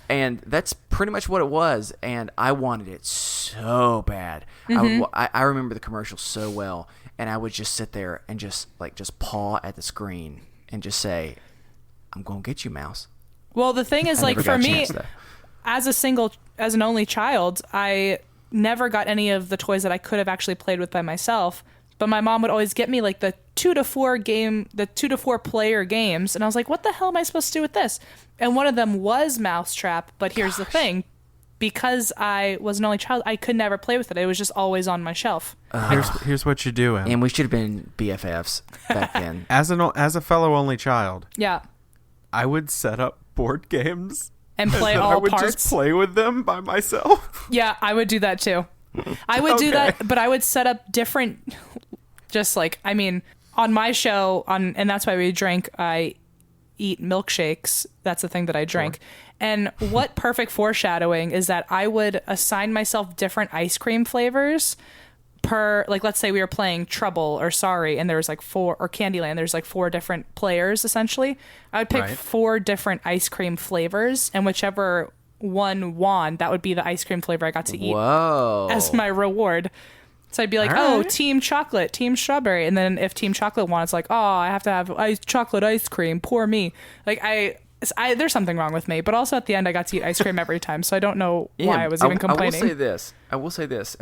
And that's pretty much what it was. And I wanted it so bad. I remember the commercial so well. And I would just sit there and just paw at the screen and just say, I'm going to get you, mouse. Well, the thing is, like, for me, as an only child, I never got any of the toys that I could have actually played with by myself. But my mom would always get me like the 2 to 4 player games, and I was like, "What the hell am I supposed to do with this?" And one of them was Mousetrap. But here's the thing: because I was an only child, I could never play with it. It was just always on my shelf. Here's what you do, Em. And we should have been BFFs back then. As a fellow only child, Yeah, I would set up board games and play all I would parts. just play with them by myself. Yeah, I would do that too. I would do that, but I would set up different, just like, I mean, on my show, and that's why we drink, I eat milkshakes. That's the thing that I drink. Sure. And what perfect foreshadowing is that I would assign myself different ice cream flavors per, like, let's say we were playing Trouble or Sorry, and there was like 4, or Candyland, there's like 4 different players, essentially. I would pick 4 different ice cream flavors, and whichever one won, that would be the ice cream flavor I got to eat as my reward. So I'd be like, oh, Team Chocolate, Team Strawberry. And then if Team Chocolate won, it's like, oh, I have to have chocolate ice cream. Poor me. Like, there's something wrong with me. But also at the end, I got to eat ice cream every time. So I don't know why I was even complaining. I will say this.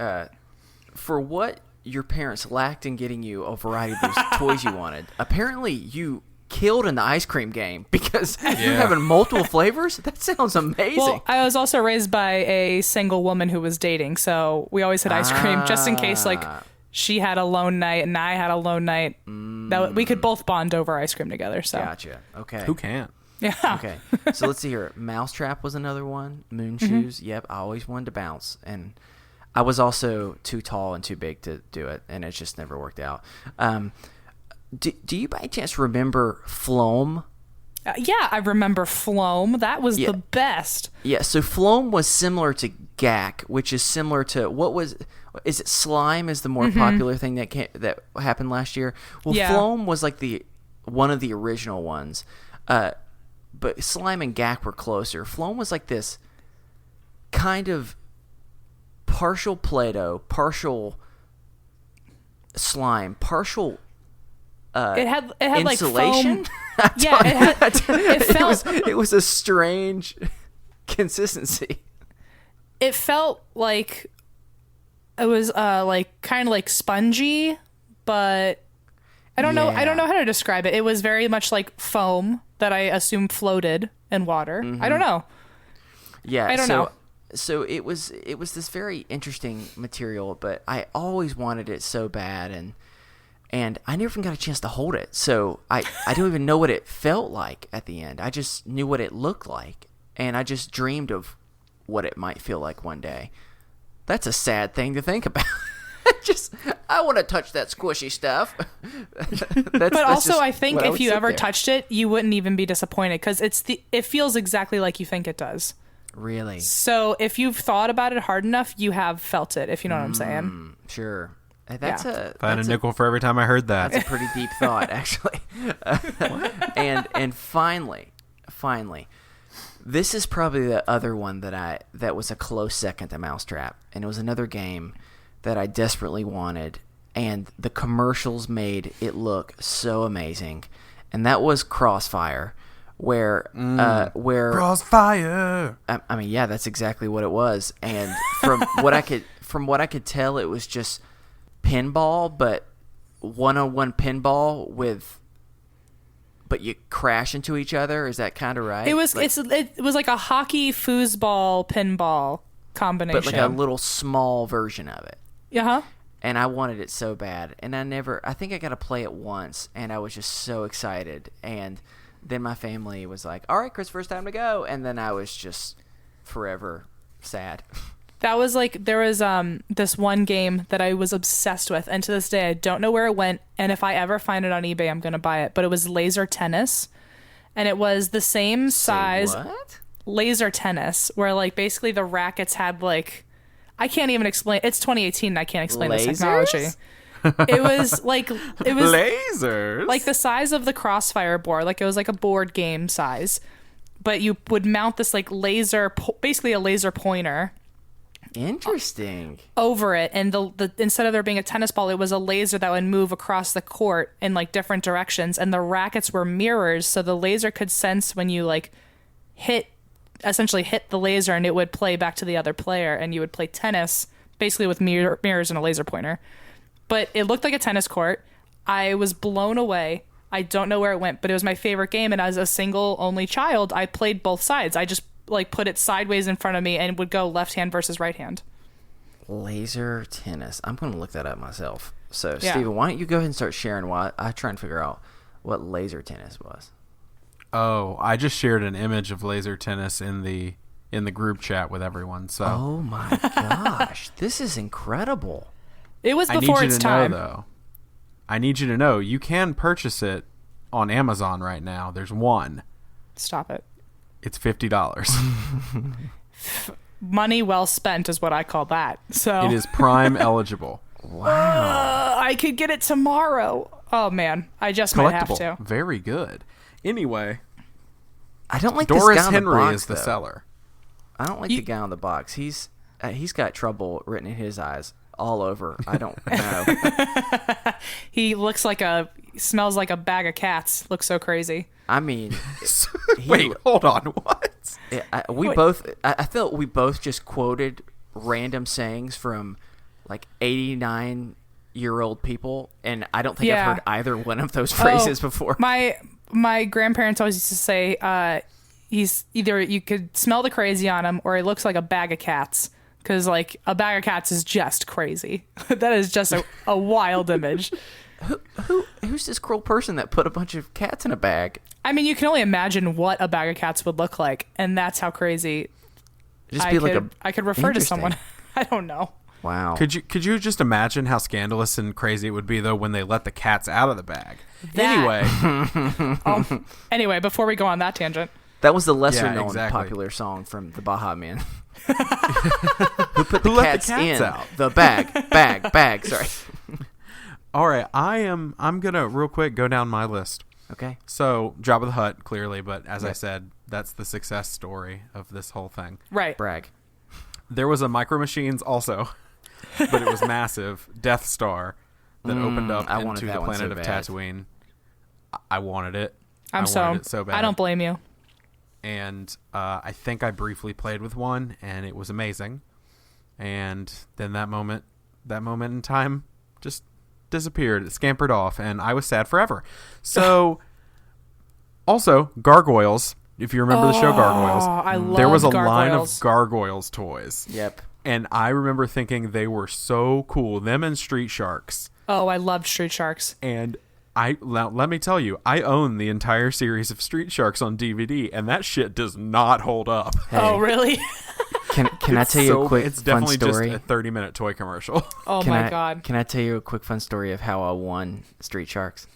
For what your parents lacked in getting you a variety of those toys you wanted, apparently you killed in the ice cream game, because you're having multiple flavors. That sounds amazing. Well, I was also raised by a single woman who was dating, so we always had ice cream just in case, like, she had a lone night and I had a lone night. That we could both bond over ice cream together. So gotcha. Okay. Who can't? Yeah. Okay. So let's see here. Mousetrap was another one. Moon shoes. Yep. I always wanted to bounce, and I was also too tall and too big to do it, and it just never worked out. Do you by chance remember Floam? Yeah, I remember Floam. That was the best. Yeah, so Floam was similar to GAC, which is similar to is it Slime is the more popular thing that happened last year? Well, Floam was like one of the original ones. But Slime and GAC were closer. Floam was like this kind of partial Play-Doh, partial slime, partial it had insulation. Like foam. Yeah, it was a strange consistency. It felt like it was like kind of like spongy, but I don't know how to describe it. It was very much like foam that I assume floated in water. I don't know. Yeah, I don't know. So it was this very interesting material, but I always wanted it so bad, and I never even got a chance to hold it. So I don't even know what it felt like at the end. I just knew what it looked like, and I just dreamed of what it might feel like one day. That's a sad thing to think about. I want to touch that squishy stuff. But also, I think if you ever there. touched it, you wouldn't even be disappointed because it feels exactly like you think it does. Really? So if you've thought about it hard enough, you have felt it, if you know what I'm saying. Sure. That's Yeah. If I had a nickel for every time I heard that. That's a pretty deep thought, actually. And finally, this is probably the other one that was a close second to Mousetrap, and it was another game that I desperately wanted, and the commercials made it look so amazing, and that was Crossfire, where Crossfire. I mean, yeah, that's exactly what it was, and from what I could tell, it was just pinball, but one-on-one pinball but you crash into each other. Is that kind of right? It was like a hockey foosball pinball combination, but like a little small version of it. Uh-huh. And I wanted it so bad, and I think I got to play it once, and I was just so excited. And then my family was like, "All right, Chris, first time to go," and then I was just forever sad. That was like, there was this one game that I was obsessed with, and to this day I don't know where it went, and if I ever find it on eBay I'm going to buy it, but it was laser tennis, and it was the same size. What? Laser tennis, where like basically the rackets had like, I can't even explain, it's 2018 and I can't explain this technology. It was Lasers? like the size of the Crossfire board, like it was like a board game size, but you would mount this like laser, basically a laser pointer Interesting. over it, and the instead of there being a tennis ball, it was a laser that would move across the court in like different directions, and the rackets were mirrors, so the laser could sense when you like essentially hit the laser, and it would play back to the other player, and you would play tennis basically with mirrors and a laser pointer. But it looked like a tennis court. I was blown away. I don't know where it went, but it was my favorite game, and as a single only child, I played both sides. I just like put it sideways in front of me and would go left hand versus right hand. Laser tennis. I'm going to look that up myself. So, Yeah. Steven, why don't you go ahead and start sharing while I try and figure out what laser tennis was. Oh, I just shared an image of laser tennis in the group chat with everyone. So Oh my gosh. This is incredible. It was I need before you its to time. know, though. I need you to know you can purchase it on Amazon right now. There's one. Stop it. It's $50. Money well spent is what I call that. So It is Prime eligible. I could get it tomorrow. Oh man, I just might have Collectible. to. Very good. Anyway, I don't like Doris this guy on Henry the box, is the though. seller. I don't like the guy on the box. He's got trouble written in his eyes all over. I don't know. He smells like a bag of cats. Looks so crazy. I mean, Wait, hold on. What? I felt we both just quoted random sayings from like 89-year-old people, and I don't think I've Yeah. heard either one of those phrases before. My grandparents always used to say, he's either you could smell the crazy on him, or he looks like a bag of cats. Because like a bag of cats is just crazy. That is just a wild image. Who's this cruel person that put a bunch of cats in a bag? I mean, you can only imagine what a bag of cats would look like, and that's how crazy. Just I be could, like a. I could refer to Interesting. someone. I don't know. Wow. Could you just imagine how scandalous and crazy it would be though when they let the cats out of the bag? That- Anyway, Anyway, before we go on that tangent, That was the lesser known exactly. popular song from the Baja Men. Who put the Who let cats, the cats in out? the bag? Sorry. all right. I'm gonna real quick go down my list. Okay. So Jabba the Hutt, clearly, but as I said, that's the success story of this whole thing. right? Brag. There was a Micro Machines also, but it was massive Death Star that opened up I wanted into that the one planet so of bad. Tatooine. I wanted it. I'm I wanted it so bad. I don't blame you. And I think I briefly played with one, and it was amazing. And then that moment in time just disappeared. It scampered off, and I was sad forever. So, also, Gargoyles. If you remember the show Gargoyles, I there was a loved line of Gargoyles. Gargoyles toys. Yep. And I remember thinking they were so cool. Them and Street Sharks. Oh, I loved Street Sharks. And let me tell you, I own the entire series of Street Sharks on DVD, and that shit does not hold up. Oh, really? Can I tell you a quick It's fun definitely story? just a 30-minute toy commercial. Oh my God. Can I tell you a quick fun story of how I won Street Sharks?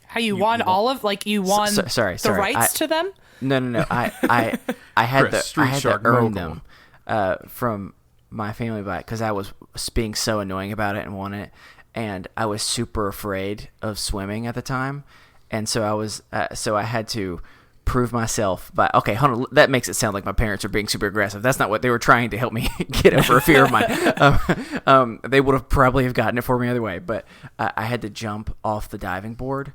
How you won all of, like, you won sorry, the rights to them? No. I had Chris, to Street Shark earn mogul. them from my family because I was being so annoying about it and wanted it, and I was super afraid of swimming at the time, and so I had to prove myself. But okay, hold on, that makes it sound like my parents are being super aggressive. That's not what they were trying to help me get over a fear of mine. They would have probably have gotten it for me either way, but I had to jump off the diving board.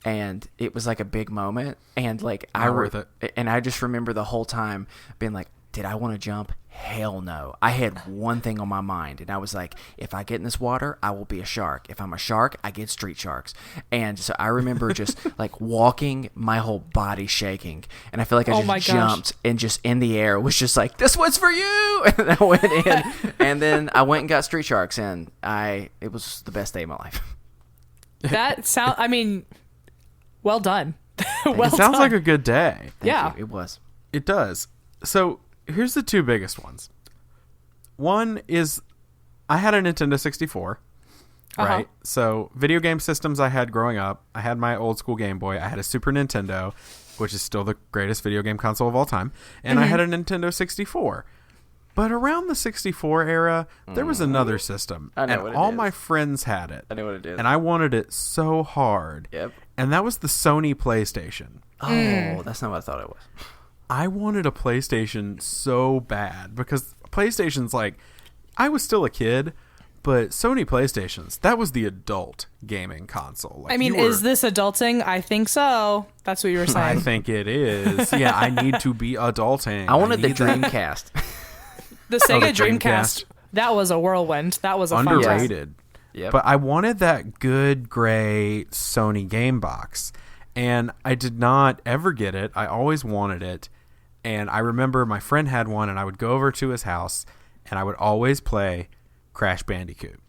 And it was like a big moment, and like worth it. And I just remember the whole time being like, "Did I want to jump? Hell no!" I had one thing on my mind, and I was like, "If I get in this water, I will be a shark. If I'm a shark, I get street sharks." And so I remember just like walking, my whole body shaking, and I feel like I just jumped and just in the air was just like, "This one's for you!" And I went in, and then I went and got street sharks, and it was the best day of my life. That sound. I mean. Well done. It sounds like a good day. Yeah. It was. It does. So here's the two biggest ones. One is I had a Nintendo 64, right? So video game systems I had growing up. I had my old school Game Boy. I had a Super Nintendo, which is still the greatest video game console of all time. And I had a Nintendo 64. But around the 64 era, there was another system. I know and what it all is. my friends had it. I know what it is. And I wanted it so hard. Yep. And that was the Sony PlayStation. Oh, that's not what I thought it was. I wanted a PlayStation so bad because PlayStation's like, I was still a kid, but Sony PlayStations, that was the adult gaming console. Like, I mean, is this adulting? I think so. That's what you were saying. I think it is. Yeah, I need to be adulting. I wanted the need that. Dreamcast. The Sega the Dreamcast. Dreamcast. That was a whirlwind. That was a fun time. Underrated. Yep. But I wanted that good gray Sony game box, and I did not ever get it. I always wanted it, and I remember my friend had one, and I would go over to his house, and I would always play Crash Bandicoot.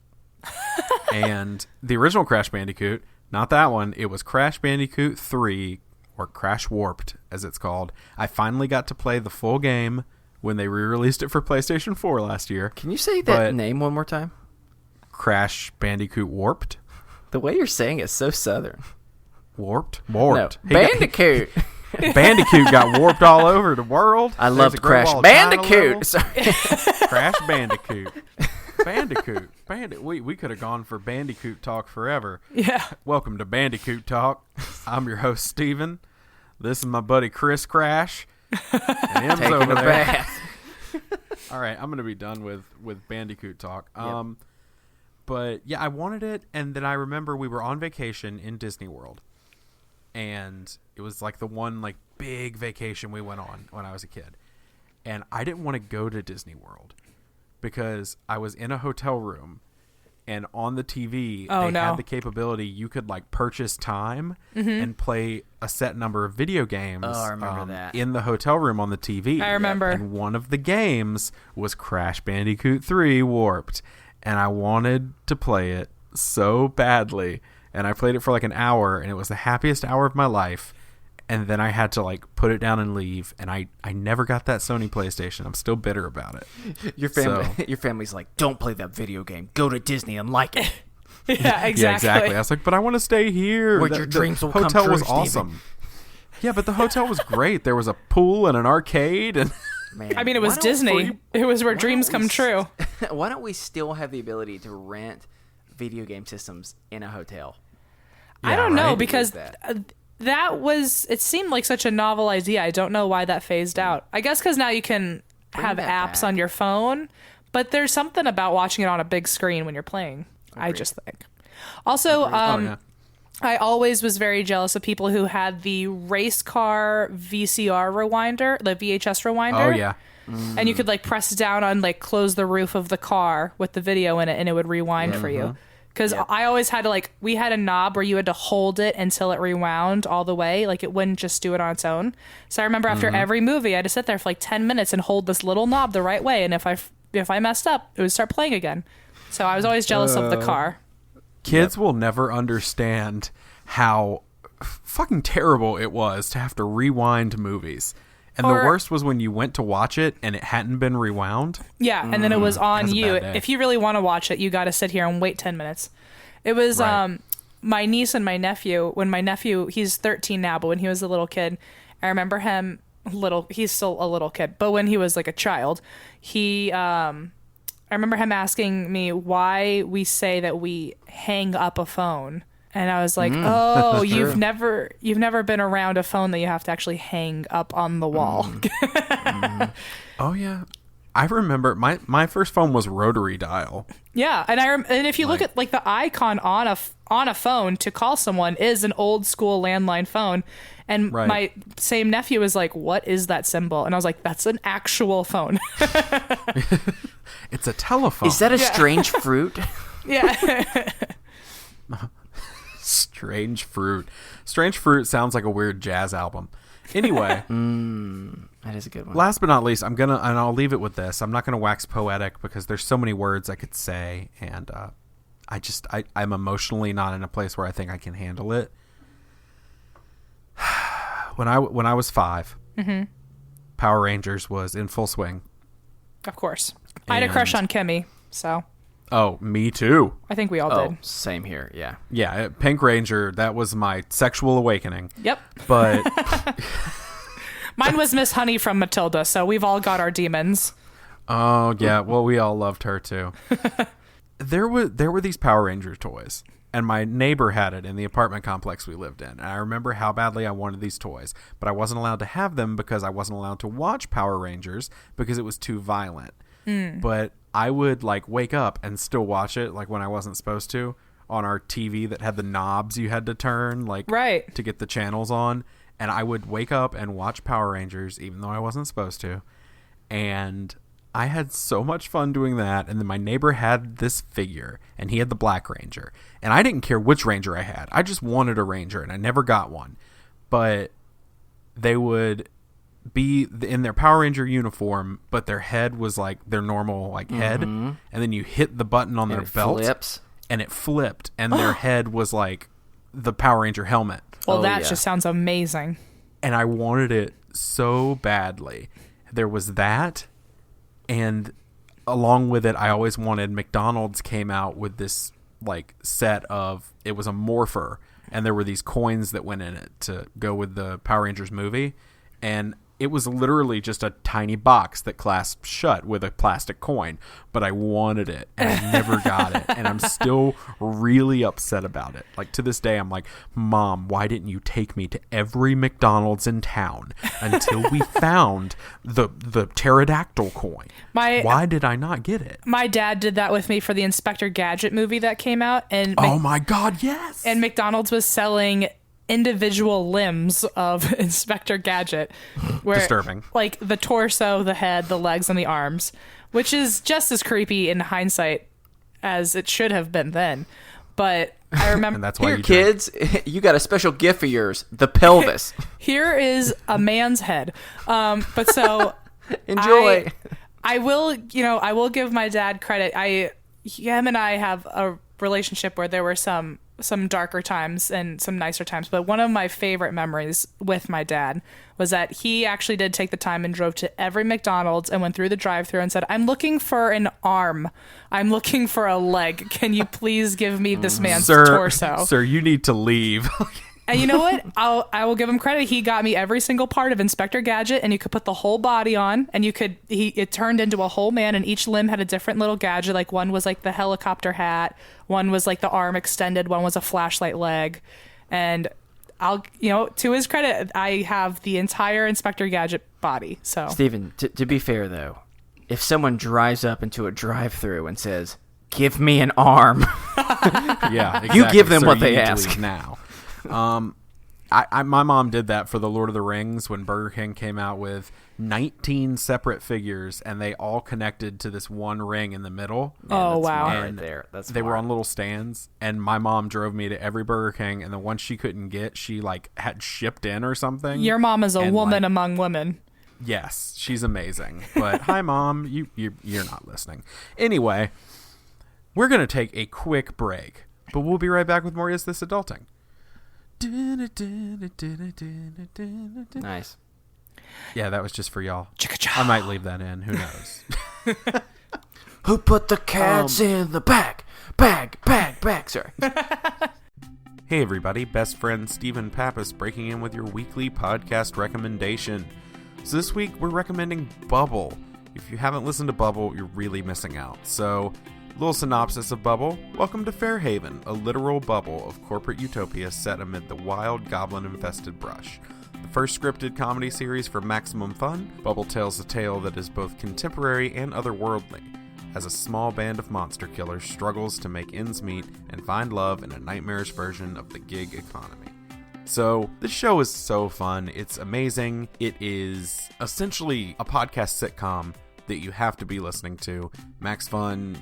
And the original Crash Bandicoot, not that one, it was Crash Bandicoot 3, or Crash Warped, as it's called. I finally got to play the full game when they re-released it for PlayStation 4 last year. Can you say that name one more time? Crash Bandicoot Warped. The way you're saying it's so southern. Warped? No, Bandicoot. Bandicoot got warped all over the world. I There's loved a Great Crash Wall of China level. Bandicoot. Sorry. Crash Bandicoot. We could have gone for Bandicoot talk forever. Yeah. Welcome to Bandicoot Talk. I'm your host, Steven. This is my buddy Chris Crash. And Em's Taking over a there. bath. All right, I'm going to be done with Bandicoot talk. Yep. But yeah, I wanted it, and then I remember we were on vacation in Disney World, and it was like the one like big vacation we went on when I was a kid, and I didn't want to go to Disney World because I was in a hotel room, and on the TV they had the capability you could like purchase time and play a set number of video games. Oh, I remember that. In the hotel room on the TV. I remember. And one of the games was Crash Bandicoot 3 Warped. And I wanted to play it so badly. And I played it for like an hour, and it was the happiest hour of my life. And then I had to like put it down and leave. And I never got that Sony PlayStation. I'm still bitter about it. Your family's like, don't play that video game. Go to Disney and like it. Yeah, exactly. Yeah, exactly. I was like, but I want to stay here. Where your dreams will come hotel true, was Steven. awesome. Yeah, but the hotel was great. There was a pool and an arcade, and Man, I mean, it was Disney. It was where dreams come true. Why don't we still have the ability to rent video game systems in a hotel? I don't know, right? because that was, it seemed like such a novel idea. I don't know why that phased out. I guess because now you can have that apps back. on your phone, but there's something about watching it on a big screen when you're playing. I just think. Also, I always was very jealous of people who had the race car VCR rewinder, the VHS rewinder. oh yeah, And you could like press down on like close the roof of the car with the video in it, and it would rewind for you. Because I always had to like, we had a knob where you had to hold it until it rewound all the way. Like it wouldn't just do it on its own. So I remember after every movie, I had to sit there for like 10 minutes and hold this little knob the right way. And if I messed up, it would start playing again. So I was always jealous of the car. kids will never understand how fucking terrible it was to have to rewind movies. And the worst was when you went to watch it and it hadn't been rewound. Yeah, and then it was on That's a you. bad day. If you really want to watch it, you got to sit here and wait 10 minutes. It was Right. my niece and my nephew. When my nephew, he's 13 now, but when he was a little kid, I remember him he's still a little kid, but when he was like a child, I remember him asking me why we say that we hang up a phone. And I was like, "Oh, you've never been around a phone that you have to actually hang up on the wall." Oh yeah, I remember my first phone was rotary dial. Yeah, and if you look at like the icon on a phone to call someone is an old school landline phone, and Right. my same nephew was like, "What is that symbol?" And I was like, "That's an actual phone." It's a telephone. Is that a strange fruit? Yeah. Strange Fruit? Strange Fruit sounds like a weird jazz album. Anyway, That is a good one. last but not least, and I'll leave it with this. I'm not gonna wax poetic because there's so many words I could say, and I'm emotionally not in a place where I think I can handle it. When I was 5, Power Rangers was in full swing. Of course. I had a crush on Kimmy, so Oh, me too. I think we all Oh, did. same here. Yeah. Yeah, Pink Ranger, that was my sexual awakening. Yep. But Mine was Miss Honey from Matilda, so we've all got our demons. oh yeah, well we all loved her too. There were these Power Ranger toys, and my neighbor had it in the apartment complex we lived in. And I remember how badly I wanted these toys, but I wasn't allowed to have them because I wasn't allowed to watch Power Rangers because it was too violent. But I would like wake up and still watch it like when I wasn't supposed to on our TV that had the knobs you had to turn like Right. to get the channels on, and I would wake up and watch Power Rangers even though I wasn't supposed to. And I had so much fun doing that. And then my neighbor had this figure, and he had the Black Ranger, and I didn't care which Ranger I had. I just wanted a Ranger, and I never got one. But they would be in their Power Ranger uniform, but their head was like their normal like head, and then you hit the button on their it belt, flips. and it flipped, and their head was like the Power Ranger helmet. Well, Oh, that yeah. just sounds amazing. And I wanted it so badly. There was that, and along with it, I always wanted McDonald's came out with this like set of, it was a morpher, and there were these coins that went in it to go with the Power Rangers movie, and it was literally just a tiny box that clasped shut with a plastic coin, but I wanted it, and I never got it, and I'm still really upset about it. Like, to this day, I'm like, Mom, why didn't you take me to every McDonald's in town until we found the pterodactyl coin? Why did I not get it? My dad did that with me for the Inspector Gadget movie that came out, and Oh my God, yes! and McDonald's was selling individual limbs of Inspector Gadget. Where, Disturbing. Like the torso, the head, the legs, and the arms, which is just as creepy in hindsight as it should have been then. But I remember And that's why Here, you drink. kids, you got a special gift for yours: the pelvis. here is a man's head. But so Enjoy. I will give my dad credit. Him and I have a relationship where there were some darker times and some nicer times, but one of my favorite memories with my dad was that he actually did take the time and drove to every McDonald's and went through the drive-thru and said, "I'm looking for an arm. I'm looking for a leg. Can you please give me this man's torso?" Sir, you need to leave. And you know what? I will give him credit. He got me every single part of Inspector Gadget, and you could put the whole body on, and it turned into a whole man, and each limb had a different little gadget. Like one was like the helicopter hat, one was like the arm extended, one was a flashlight leg. And to his credit, I have the entire Inspector Gadget body. So Steven, to be fair though, if someone drives up into a drive-thru and says, "Give me an arm," Yeah, exactly. You give them Sir, what you they need to ask. leave now. My mom did that for the Lord of the Rings when Burger King came out with 19 separate figures, and they all connected to this one ring in the middle. Oh, wow. Smart right And there. That's they were smart. on little stands, and my mom drove me to every Burger King, and the one she couldn't get, she like had shipped in or something. your mom is a And, woman like, among women. Yes, she's amazing. But hi, Mom, you're not listening. Anyway, we're gonna take a quick break, but we'll be right back with more Is This Adulting? Nice. Yeah, that was just for y'all. I might leave that in. Who knows? Who put the cats in the bag? Bag. Sorry. Hey everybody, best friend Stephen Pappas breaking in with your weekly podcast recommendation. So this week we're recommending Bubble. If you haven't listened to Bubble, you're really missing out. So, little synopsis of Bubble. Welcome to Fairhaven, a literal bubble of corporate utopia set amid the wild goblin-infested brush. The first scripted comedy series for maximum fun, Bubble tells a tale that is both contemporary and otherworldly, as a small band of monster killers struggles to make ends meet and find love in a nightmarish version of the gig economy. So, this show is so fun. It's amazing. It is essentially a podcast sitcom that you have to be listening to. Max Fun,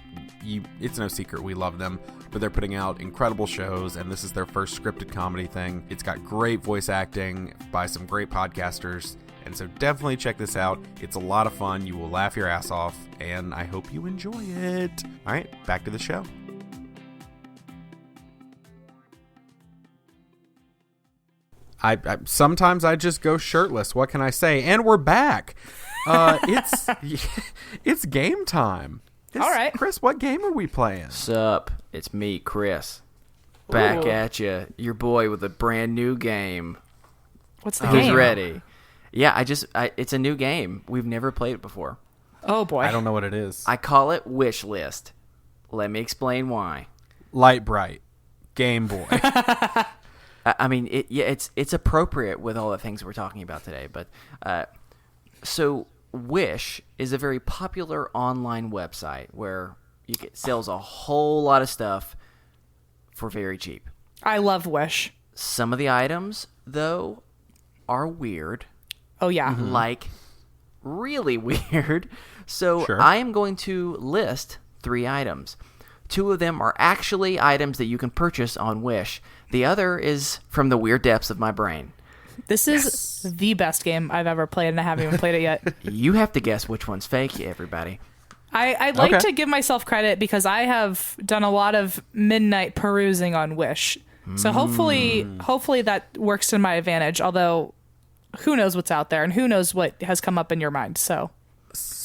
it's no secret we love them, but they're putting out incredible shows, and this is their first scripted comedy thing. It's got great voice acting by some great podcasters, and so definitely check this out. It's a lot of fun. You will laugh your ass off, and I hope you enjoy it. All right, back to the show. I sometimes I just go shirtless. What can I say? And we're back. It's game time. All right, Chris, what game are we playing? Sup? It's me, Chris. Back at you, your boy with a brand new game. What's the Who's game? ready? Yeah, it's a new game. We've never played it before. Oh boy, I don't know what it is. I call it Wish List. Let me explain why. Light Bright, Game Boy. I mean, it's appropriate with all the things we're talking about today. But so Wish is a very popular online website where sells a whole lot of stuff for very cheap. I love Wish. Some of the items, though, are weird. Oh yeah, Like really weird. So Sure. I am going to list 3 items. 2 of them are actually items that you can purchase on Wish. The other is from the weird depths of my brain. this is the best game I've ever played, and I haven't even played it yet. You have to guess which one's fake, everybody. I'd like Okay. to give myself credit because I have done a lot of midnight perusing on Wish. So hopefully that works to my advantage, although who knows what's out there and who knows what has come up in your mind. So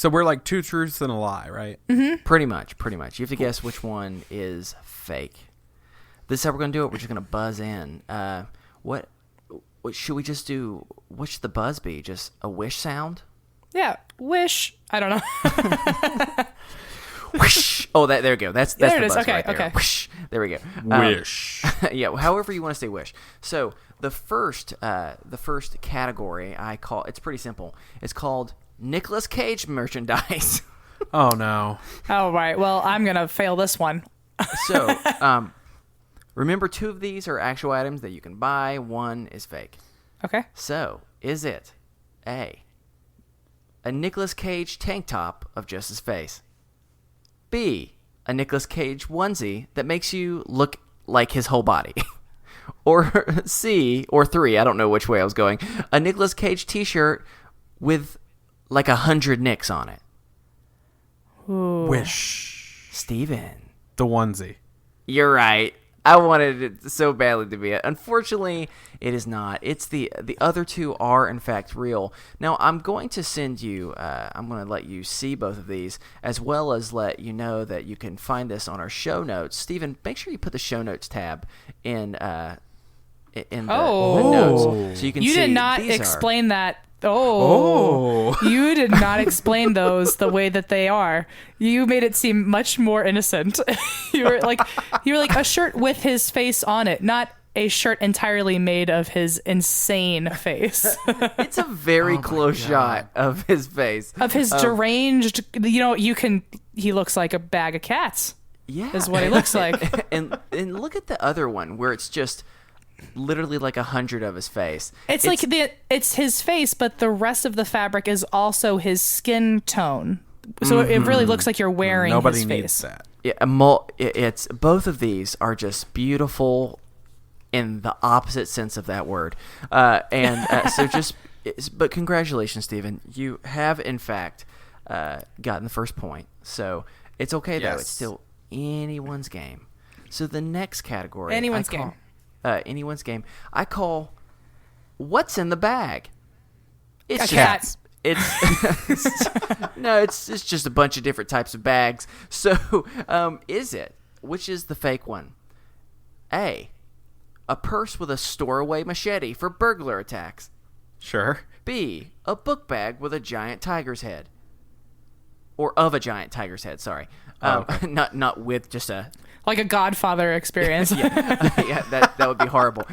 we're like 2 truths and a lie, right? Pretty much. You have to guess which one is fake. This is how we're going to do it. We're just going to buzz in. What should we just do? What should the buzz be? Just a wish sound? yeah, Wish. I don't know. Whoosh. Oh, there we go. That's There the it is. buzz Okay, right there. okay. Whoosh. There we go. Wish. Yeah, however you want to say wish. So the first category I call, it's pretty simple. It's called Nicolas Cage merchandise. Oh, no. Oh right. Well, I'm gonna fail this one. So, remember 2 of these are actual items that you can buy. 1 is fake. Okay. So, is it A, a Nicolas Cage tank top of just his face? B, a Nicolas Cage onesie that makes you look like his whole body? Or C, or 3, I don't know which way I was going, a Nicolas Cage t-shirt with like 100 nicks on it? Wish. Steven. The onesie. You're right. I wanted it so badly to be it. Unfortunately, it is not. It's the other 2 are in fact real. Now, I'm going to send you. I'm going to let you see both of these, as well as let you know that you can find this on our show notes. Stephen, make sure you put the show notes tab in the notes, so you can. You see did not these explain that. Oh, you did not explain those the way that they are. You made it seem much more innocent. you were like a shirt with his face on it, not a shirt entirely made of his insane face. It's a very close shot of his face, of his deranged. He looks like a bag of cats. Yeah, Is what he looks like. and look at the other one where it's just literally like 100 of his face. It's like it's his face, but the rest of the fabric is also his skin tone. So it really looks like you're wearing Nobody his needs face. that. It's both of these are just beautiful in the opposite sense of that word. But congratulations, Stephen. You have in fact gotten the first point. So it's okay though. Yes. It's still anyone's game. So the next category, Anyone's game. I call what's in the bag. It's Cats. It's just a bunch of different types of bags. So, which is the fake one? A purse with a store-away machete for burglar attacks. Sure. B, a book bag with a giant tiger's head. Or of a giant tiger's head, sorry. Okay. Not with just a... Like a Godfather experience. yeah, that would be horrible.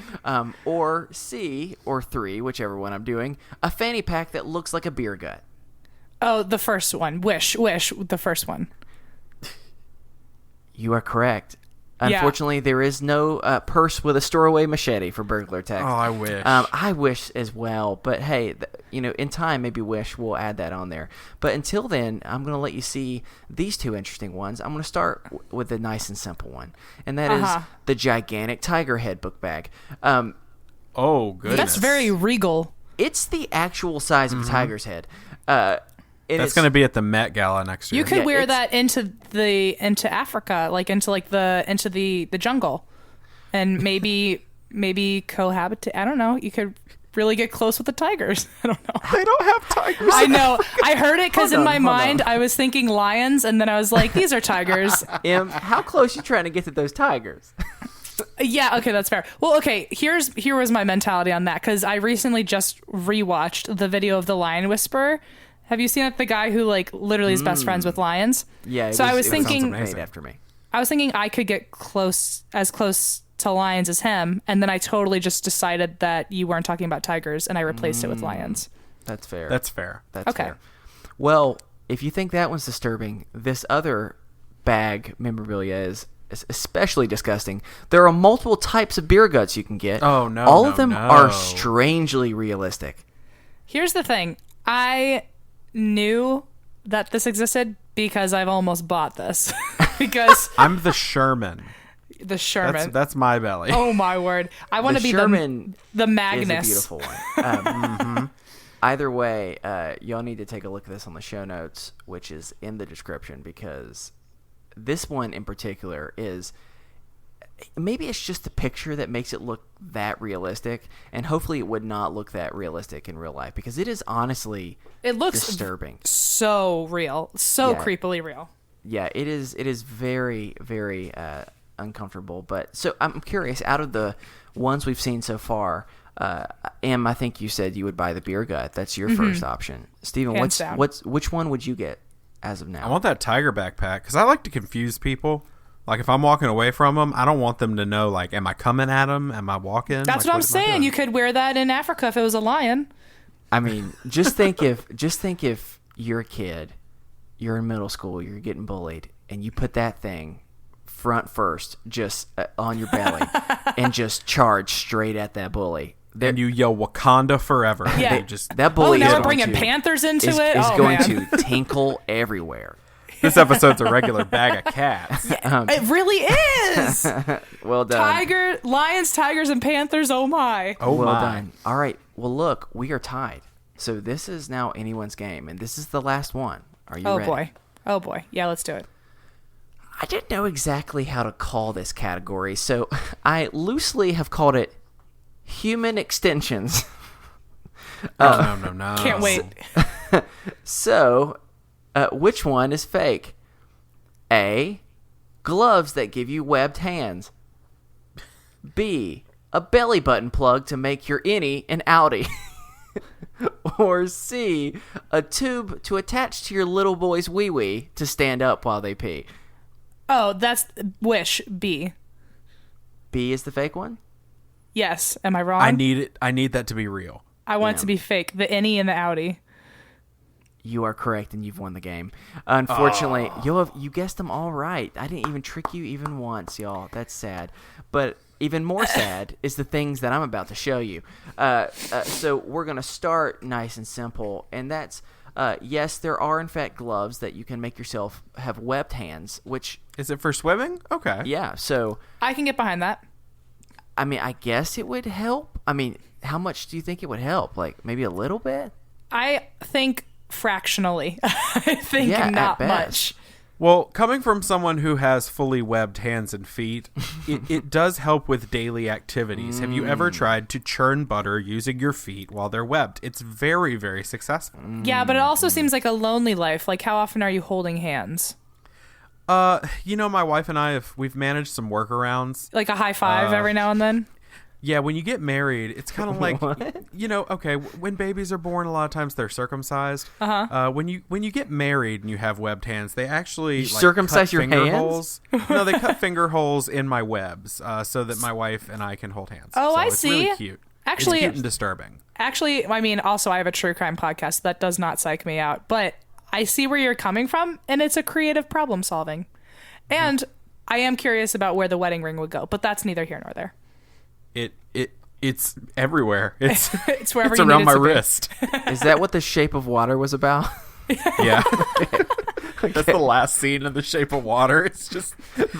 Or C, or 3, whichever one I'm doing, a fanny pack that looks like a beer gut. Oh, the first one. Wish, the first one. You are correct. Yeah. Unfortunately, there is no purse with a store-away machete for burglar attacks. Oh, I wish. I wish as well. But hey, in time, maybe Wish will add that on there. But until then, I'm going to let you see these two interesting ones. I'm going to start with the nice and simple one. And that is the gigantic tiger head book bag. Oh, goodness. That's very regal. It's the actual size of a tiger's head. That's going to be at the Met Gala next year. You could wear that into Africa, like into the jungle, and maybe cohabitate. I don't know. You could really get close with the tigers. I don't know. They don't have tigers. I know. I heard it because in my hold mind on. I was thinking lions, and then I was like, these are tigers. How close you trying to get to those tigers? Yeah, okay, that's fair. Well, okay, here was my mentality on that, because I recently just rewatched the video of the Lion Whisperer. Have you seen it? The guy who like literally is best friends with lions. Yeah. So I was thinking, right after me. I was thinking I could get as close to lions as him, and then I totally just decided that you weren't talking about tigers, and I replaced it with lions. That's fair. That's fair. That's Okay. fair. Well, if you think that one's disturbing, this other bag memorabilia is especially disgusting. There are multiple types of beer guts you can get. Oh, no, All no, of them no. are strangely realistic. Here's the thing. I knew that this existed because I've almost bought this. Because I'm the Sherman. the Sherman. That's my belly. Oh my word! I want to be Sherman the Magnus. is a beautiful one. Either way, y'all need to take a look at this on the show notes, which is in the description, because this one in particular is... Maybe it's just the picture that makes it look that realistic, and hopefully it would not look that realistic in real life, because it is honestly It looks disturbing. So real, so Yeah. creepily real. Yeah, it is very, very uncomfortable. But so I'm curious, out of the ones we've seen so far, Em, I think you said you would buy the beer gut. That's your first option. Steven, Hands down. which one would you get as of now? I want that tiger backpack because I like to confuse people. Like, if I'm walking away from them, I don't want them to know, like, am I coming at them? Am I walking? That's Like, what I'm am I saying. doing? You could wear that in Africa if it was a lion. I mean, just think if you're a kid, you're in middle school, you're getting bullied, and you put that thing front first, just on your belly, and just charge straight at that bully. And you yell Wakanda forever. Yeah. They just, That bully now is we're going bringing to, panthers into is, it? is Oh, going man. to tinkle everywhere. this episode's a regular bag of cats. It really is. Well done. Lions, tigers, and panthers. Oh my. Oh, Well my. done. All right. Well, look, we are tied. So this is now anyone's game, and this is the last one. Are you ready? Boy. Oh boy. Yeah, let's do it. I didn't know exactly how to call this category, so I loosely have called it human extensions. No. Can't wait. So, which one is fake? A, gloves that give you webbed hands. B, a belly button plug to make your innie an outie. Or C, a tube to attach to your little boy's wee-wee to stand up while they pee. Oh, that's Wish B. B is the fake one? Yes. Am I wrong? I need it. I need that to be real. I want it to be fake. The innie and the outie. You are correct, and you've won the game. Unfortunately, you guessed them all right. I didn't even trick you even once, y'all. That's sad. But even more sad is the things that I'm about to show you. So we're going to start nice and simple, and that's, yes, there are, in fact, gloves that you can make yourself have webbed hands, which... Is it for swimming? Okay. Yeah, so... I can get behind that. I mean, I guess it would help. I mean, how much do you think it would help? Like, maybe a little bit? I think fractionally. I think Yeah, at not best. much. Well, coming from someone who has fully webbed hands and feet, it does help with daily activities. Have you ever tried to churn butter using your feet while they're webbed? It's very, very successful. Yeah, but it also seems like a lonely life. Like, how often are you holding hands? My wife and we've managed some workarounds. Like a high five every now and then? Yeah, when you get married, it's kind of like, okay, when babies are born, a lot of times they're circumcised. When you get married and you have webbed hands, they actually circumcise your hands? Holes. No, they cut finger holes in my webs so that my wife and I can hold hands. Oh, so I it's see. Really cute. Actually, it's cute and disturbing. Actually, I mean, also I have a true crime podcast, so that does not psych me out. But I see where you're coming from, and it's a creative problem solving. And I am curious about where the wedding ring would go, but that's neither here nor there. It's everywhere. It's it's wherever it's you around need it my to be. wrist. Is that what The Shape of Water was about? Yeah. That's the last scene of The Shape of Water. It's just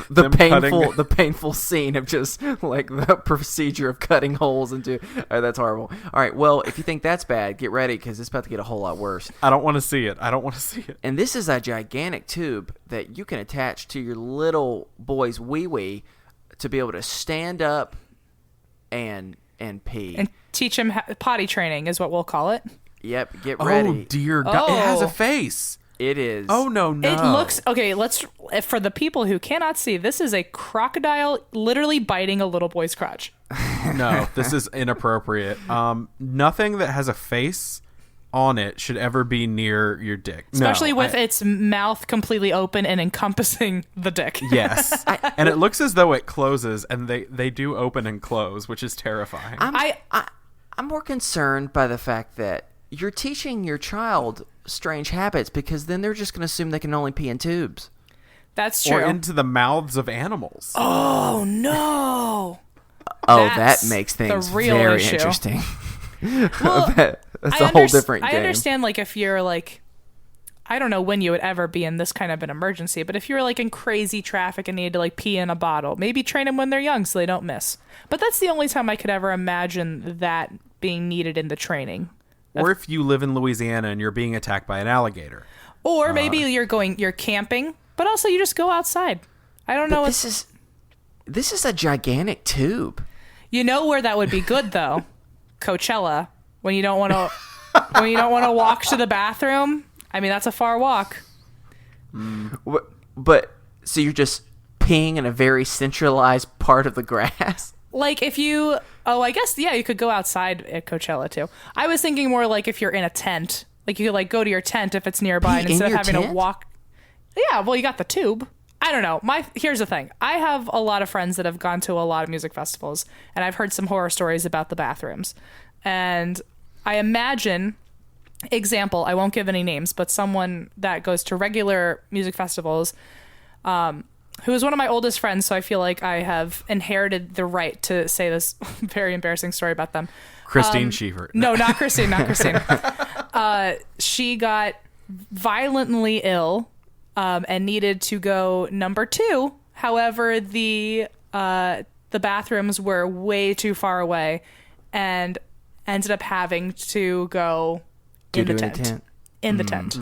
the cutting. painful scene of just like the procedure of cutting holes into. Oh, that's horrible. All right, well, if you think that's bad, get ready because it's about to get a whole lot worse. I don't want to see it. And this is a gigantic tube that you can attach to your little boy's wee-wee to be able to stand up and pee. And teach him potty training is what we'll call it. Yep, get ready. Oh, dear God. It has Oh. a face. It is. Oh, no. It looks okay. For the people who cannot see, this is a crocodile literally biting a little boy's crotch. No, this is inappropriate. Nothing that has a face on it should ever be near your dick. Especially with its mouth completely open and encompassing the dick. Yes. And it looks as though it closes, and they do open and close, which is terrifying. I'm more concerned by the fact that you're teaching your child strange habits because then they're just going to assume they can only pee in tubes. That's true. Or into the mouths of animals. Oh, no. Oh, That's that makes the things real very issue. interesting. Well, That's a whole different game. I understand, like, if you're, like, I don't know when you would ever be in this kind of an emergency, but if you're, like, in crazy traffic and need to, like, pee in a bottle, maybe train them when they're young so they don't miss. But that's the only time I could ever imagine that being needed in the training. Or if you live in Louisiana and you're being attacked by an alligator. Or maybe you're camping, but also you just go outside. I don't know. This is a gigantic tube. You know where that would be good though? Coachella. When you don't want to walk to the bathroom. I mean, that's a far walk. But so you're just peeing in a very centralized part of the grass? Like if you, I guess, yeah, you could go outside at Coachella too. I was thinking more like if you're in a tent, like you could like go to your tent if it's nearby and instead of having to walk. Yeah, well, you got the tube. I don't know. Here's the thing. I have a lot of friends that have gone to a lot of music festivals, and I've heard some horror stories about the bathrooms. And I imagine, example, I won't give any names, but someone that goes to regular music festivals, who is one of my oldest friends, so I feel like I have inherited the right to say this very embarrassing story about them. Christine Schieffer. No, not Christine, not Christine. She got violently ill and needed to go number 2. However, the bathrooms were way too far away and ended up having to go in the tent. In the tent.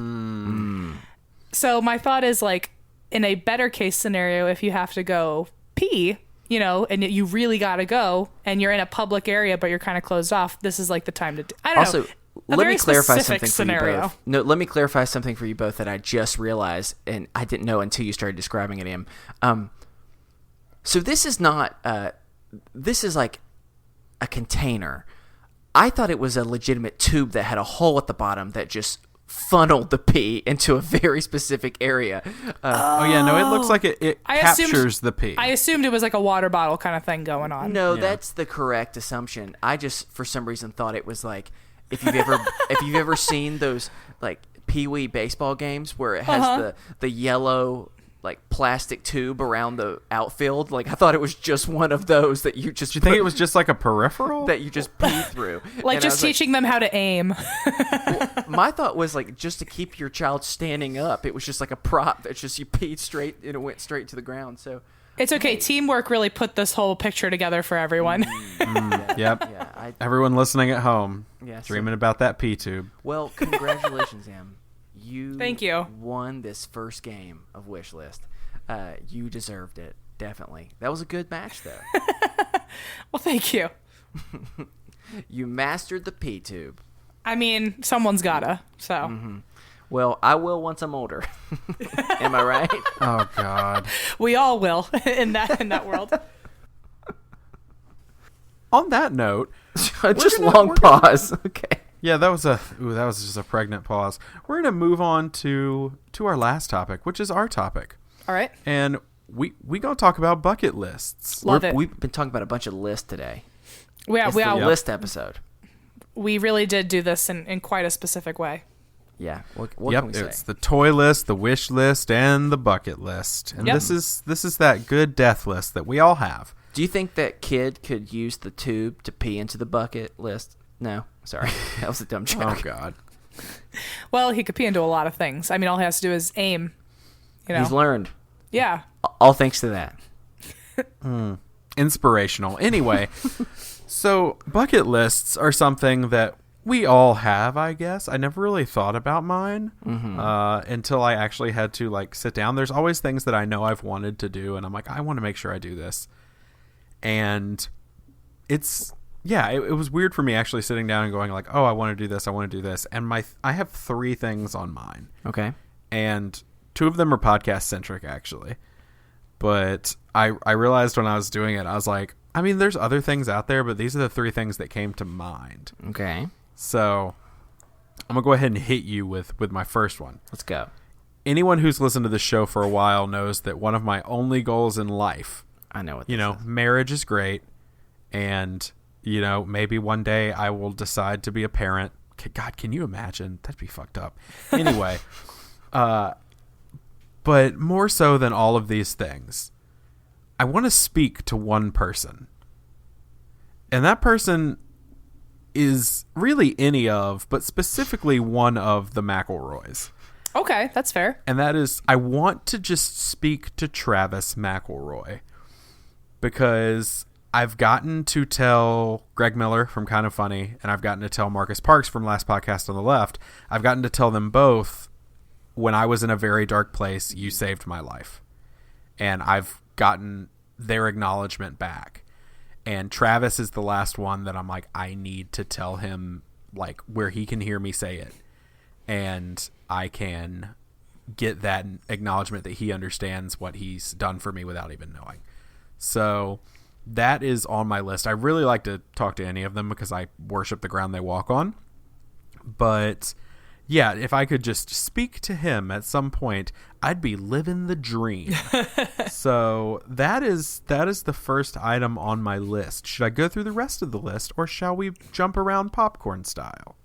So my thought is like, in a better case scenario, if you have to go pee, and you really got to go and you're in a public area, but you're kind of closed off, this is like the time to do. I don't know. Let me clarify something scenario. for you both. No, let me clarify something for you both that I just realized, and I didn't know until you started describing it, Em. So this is not, this is like a container. I thought it was a legitimate tube that had a hole at the bottom that just funneled the pee into a very specific area. It looks like it captures the pee. I assumed it was like a water bottle kind of thing going on. No, that's the correct assumption. I just, for some reason, thought it was like, if you've ever seen those like Pee-wee baseball games where it has the yellow like plastic tube around the outfield, like I thought it was just one of those that you just. Did you think it was just like a peripheral that you just pee through? Like just teaching them how to aim. My thought was like just to keep your child standing up. It was just like a prop that just you peed straight and it went straight to the ground. So. It's okay. Teamwork really put this whole picture together for everyone. Yep. Yeah, everyone listening at home, dreaming about that pee tube. Well, congratulations, Em. Thank you. Won this first game of Wishlist. You deserved it, definitely. That was a good match, though. Well, thank you. You mastered the P-tube. I mean, someone's gotta, so. Mm-hmm. Well, I will once I'm older. Am I right? Oh, God. We all will in that world. On that note, just long pause. Okay. Yeah, that was just a pregnant pause. We're gonna move on to our last topic, which is our topic. All right. And we gonna talk about bucket lists. Love it. We've been talking about a bunch of lists today. We It's the list episode. We really did do this in quite a specific way. Yeah. What can we say? It's the toy list, the wish list, and the bucket list. And this is that good death list that we all have. Do you think that kid could use the tube to pee into the bucket list? No. Sorry. That was a dumb joke. Oh, God. Well, he could pee into a lot of things. I mean, all he has to do is aim. You know? He's learned. Yeah. All thanks to that. Inspirational. Anyway, so bucket lists are something that we all have, I guess. I never really thought about mine until I actually had to like sit down. There's always things that I know I've wanted to do, and I'm like, I want to make sure I do this. And it was weird for me actually sitting down and going like, oh, I want to do this, I want to do this. And I have 3 things on mine. Okay. And 2 of them are podcast centric actually. But I realized when I was doing it, I was like, I mean, there's other things out there, but these are the 3 things that came to mind. Okay. So I'm going to go ahead and hit you with my first one. Let's go. Anyone who's listened to the show for a while knows that one of my only goals in life, I know what marriage is great. And, maybe one day I will decide to be a parent. God, can you imagine? That'd be fucked up. Anyway, but more so than all of these things, I want to speak to one person. And that person is really any of, but specifically one of the McElroys. Okay, that's fair. And that is, I want to just speak to Travis McElroy. Because I've gotten to tell Greg Miller from Kind of Funny, and I've gotten to tell Marcus Parks from Last Podcast on the Left. I've gotten to tell them both, when I was in a very dark place, you saved my life. And I've gotten their acknowledgement back. And Travis is the last one that I'm like, I need to tell him, like, where he can hear me say it. And I can get that acknowledgement that he understands what he's done for me without even knowing. So that is on my list. I really like to talk to any of them because I worship the ground they walk on. But yeah, if I could just speak to him at some point, I'd be living the dream. So that is the first item on my list. Should I go through the rest of the list, or shall we jump around popcorn style?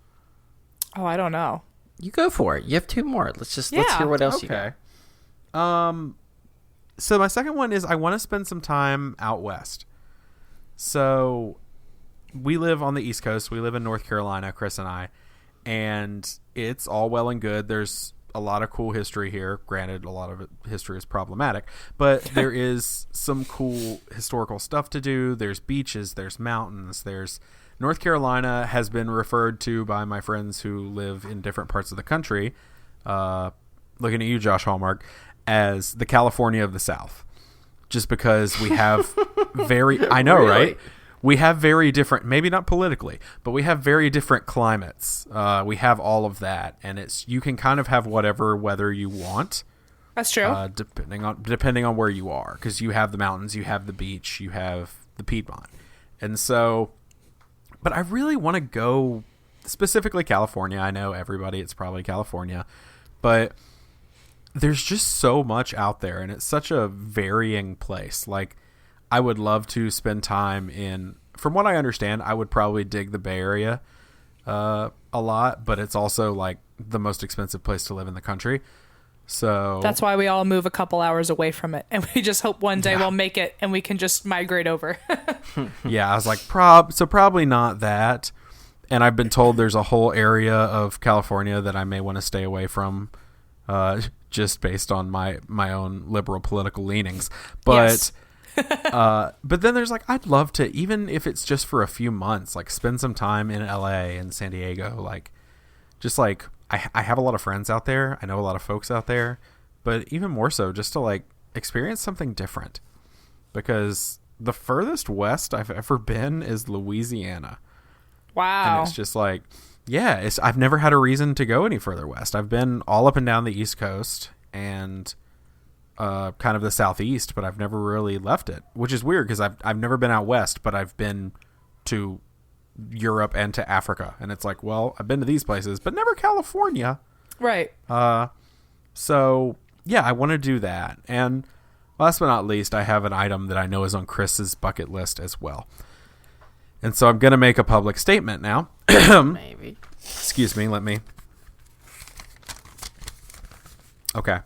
Oh, I don't know. You go for it. You have 2 more. Let's hear what else you got. So my second one is I want to spend some time out west. So we live on the East Coast. We live in North Carolina, Chris and I, and it's all well and good. There's a lot of cool history here. Granted, a lot of history is problematic, but there is some cool historical stuff to do. There's beaches, there's mountains, North Carolina has been referred to by my friends who live in different parts of the country, looking at you, Josh Hallmark, as the California of the South. Just because we have I know, really? Right? We have very different, maybe not politically, but we have very different climates. We have all of that, and you can kind of have whatever weather you want. That's true. Depending on where you are, because you have the mountains, you have the beach, you have the Piedmont. And so, but I really want to go specifically California. I know everybody, it's probably California, but there's just so much out there, and it's such a varying place. Like, I would love to spend time from what I understand, I would probably dig the Bay Area a lot, but it's also like the most expensive place to live in the country. So that's why we all move a couple hours away from it, and we just hope one day we'll make it and we can just migrate over. Yeah, I was like, probably not that. And I've been told there's a whole area of California that I may want to stay away from, just based on my own liberal political leanings. But yes. But then there's like, I'd love to, even if it's just for a few months, like spend some time in LA and San Diego, like just like I have a lot of friends out there. I know a lot of folks out there, but even more so just to like experience something different, because the furthest west I've ever been is Louisiana. Wow. And it's just like, yeah, I've never had a reason to go any further west. I've been all up and down the East Coast and kind of the Southeast, but I've never really left it, which is weird because I've never been out west, but I've been to Europe and to Africa. And it's like, well, I've been to these places, but never California. Right. So, yeah, I want to do that. And last but not least, I have an item that I know is on Chris's bucket list as well. And so I'm going to make a public statement now. Maybe. Excuse me, let me. Okay.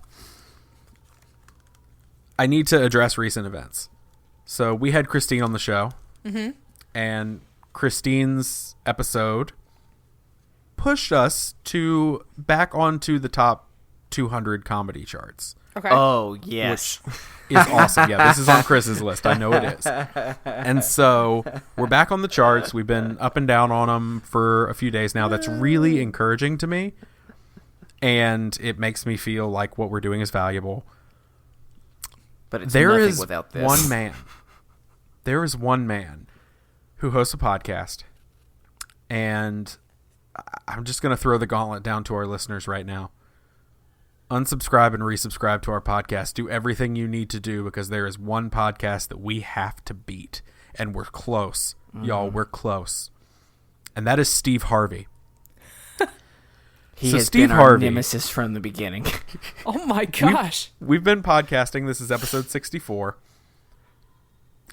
I need to address recent events. So we had Christine on the show. Mm-hmm. And Christine's episode pushed us back onto the top 200 comedy charts. Okay. Oh, yes. Which is awesome. Yeah, this is on Chris's list. I know it is. And so we're back on the charts. We've been up and down on them for a few days now. That's really encouraging to me. And it makes me feel like what we're doing is valuable. But it's there nothing is without this. one man. There is one man who hosts a podcast. And I'm just going to throw the gauntlet down to our listeners right now. Unsubscribe and resubscribe to our podcast. Do everything you need to do, because there is one podcast that we have to beat. And we're close. Y'all, we're close. And that is Steve Harvey. He So has Steve been our Harvey. nemesis from the beginning. Oh my gosh. We've been podcasting. This is episode 64.